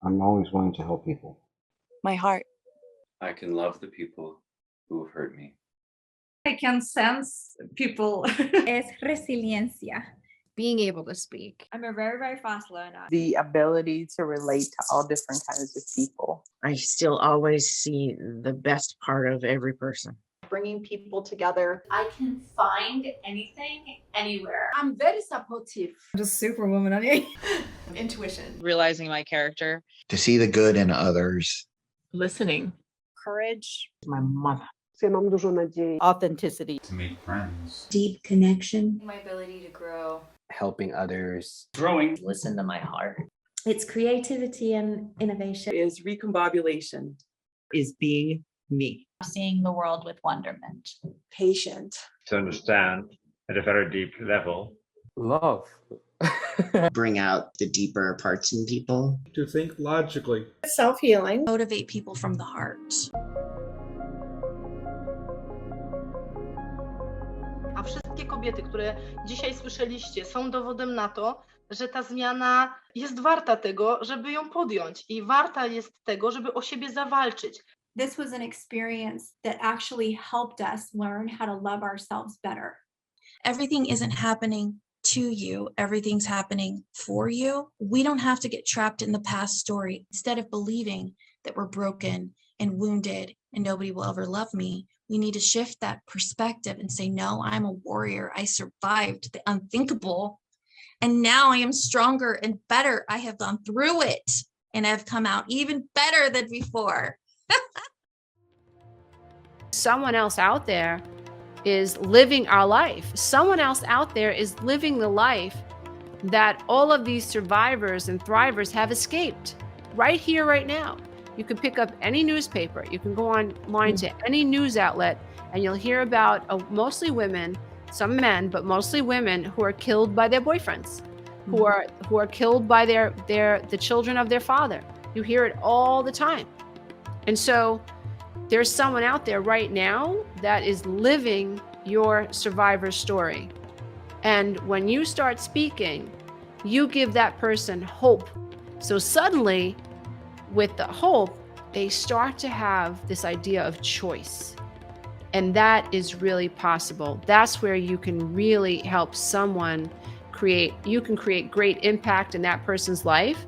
I'm always willing to help people. My heart. I can love the people who have hurt me. I can sense people. Es resiliencia. Being able to speak. I'm a very, very fast learner. The ability to relate to all different kinds of people. I still always see the best part of every person. Bringing people together. I can find anything, anywhere. I'm very supportive. Just superwoman on you. Intuition. Realizing my character. To see the good in others. Listening. Courage. My mother. Authenticity. To make friends. Deep connection. My ability to grow. Helping others. Growing. Listen to my heart. It's creativity and innovation. Is recombobulation. Is being me. Seeing the world with wonderment. Patient. To understand at a very deep level. Love. Bring out the deeper parts in people. To think logically. Self-healing. Motivate people from the heart. A wszystkie kobiety, które dzisiaj słyszeliście, są dowodem na to, że ta zmiana jest warta tego, żeby ją podjąć i warta jest tego, żeby o siebie zawalczyć. This was an experience that actually helped us learn how to love ourselves better. Everything isn't happening to you. Everything's happening for you. We don't have to get trapped in the past story. Instead of believing that we're broken and wounded and nobody will ever love me, we need to shift that perspective and say, no, I'm a warrior. I survived the unthinkable. And now I am stronger and better. I have gone through it and I've come out even better than before. Someone else out there is living our life. Someone else out there is living the life that all of these survivors and thrivers have escaped right here, right now. You can pick up any newspaper. You can go online to any news outlet and you'll hear about mostly women, some men, but mostly women who are killed by their boyfriends, who are killed by the children of their father. You hear it all the time. And so there's someone out there right now that is living your survivor story. And when you start speaking, you give that person hope. So suddenly, with the hope, they start to have this idea of choice. And that is really possible. That's where you can really help someone create great impact in that person's life,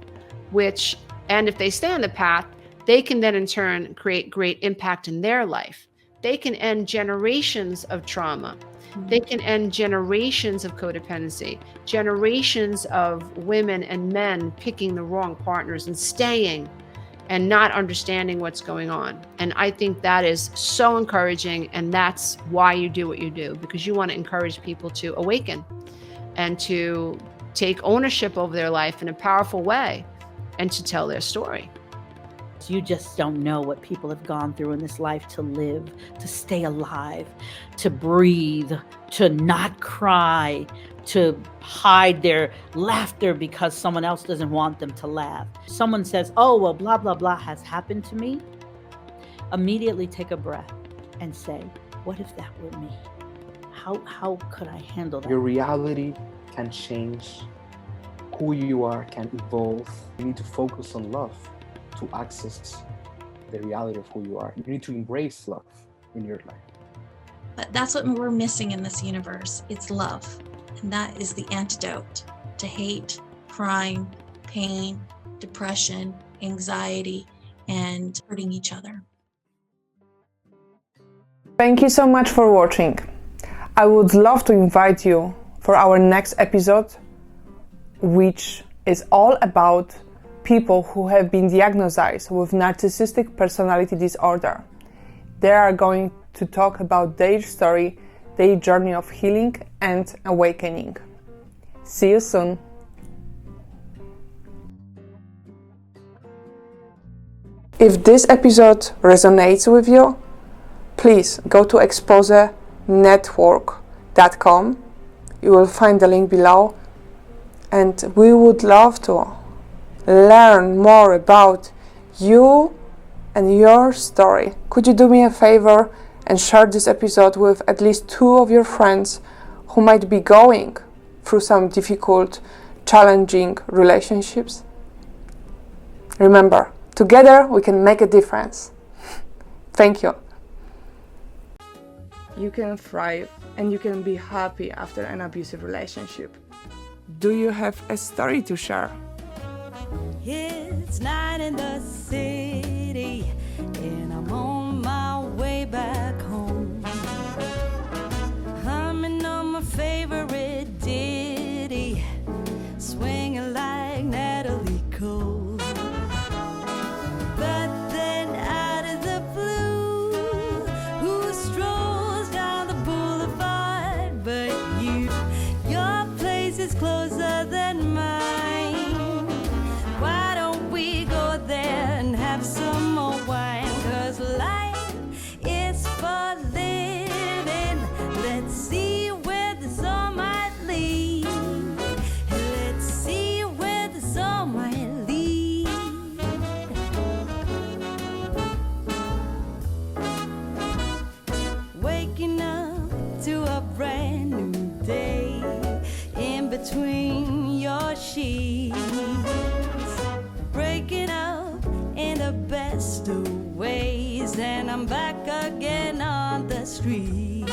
and if they stay on the path, they can then in turn create great impact in their life. They can end generations of trauma. They can end generations of codependency, generations of women and men picking the wrong partners and staying and not understanding what's going on. And I think that is so encouraging. And that's why you do what you do, because you want to encourage people to awaken and to take ownership over their life in a powerful way and to tell their story. You just don't know what people have gone through in this life to live, to stay alive, to breathe, to not cry, to hide their laughter because someone else doesn't want them to laugh. Someone says, oh, well, blah, blah, blah has happened to me. Immediately take a breath and say, what if that were me? How could I handle that? Your reality can change. Who you are can evolve. You need to focus on love to access the reality of who you are. You need to embrace love in your life. But that's what we're missing in this universe. It's love. And that is the antidote to hate, crime, pain, depression, anxiety, and hurting each other. Thank you so much for watching. I would love to invite you for our next episode, which is all about people who have been diagnosed with narcissistic personality disorder. They are going to talk about their story, their journey of healing and awakening. See you soon. If this episode resonates with you, please go to exposenetwork.com. You will find the link below, and we would love to learn more about you and your story. Could you do me a favor and share this episode with at least 2 of your friends who might be going through some difficult, challenging relationships? Remember, together we can make a difference. Thank you. You can thrive and you can be happy after an abusive relationship. Do you have a story to share? It's night in the city, and I'm on my way back home. Humming on my favorite ditty, swinging like Natalie Cole. But then out of the blue, who strolls down the boulevard but you? Your place is closer than mine. Why don't we go there and have some more wine? 'Cause life is for living. Let's see where this all might lead. Let's see where this all might lead. Waking up to a brand new day in between your sheets. Breaking up in the best of ways, and I'm back again on the street.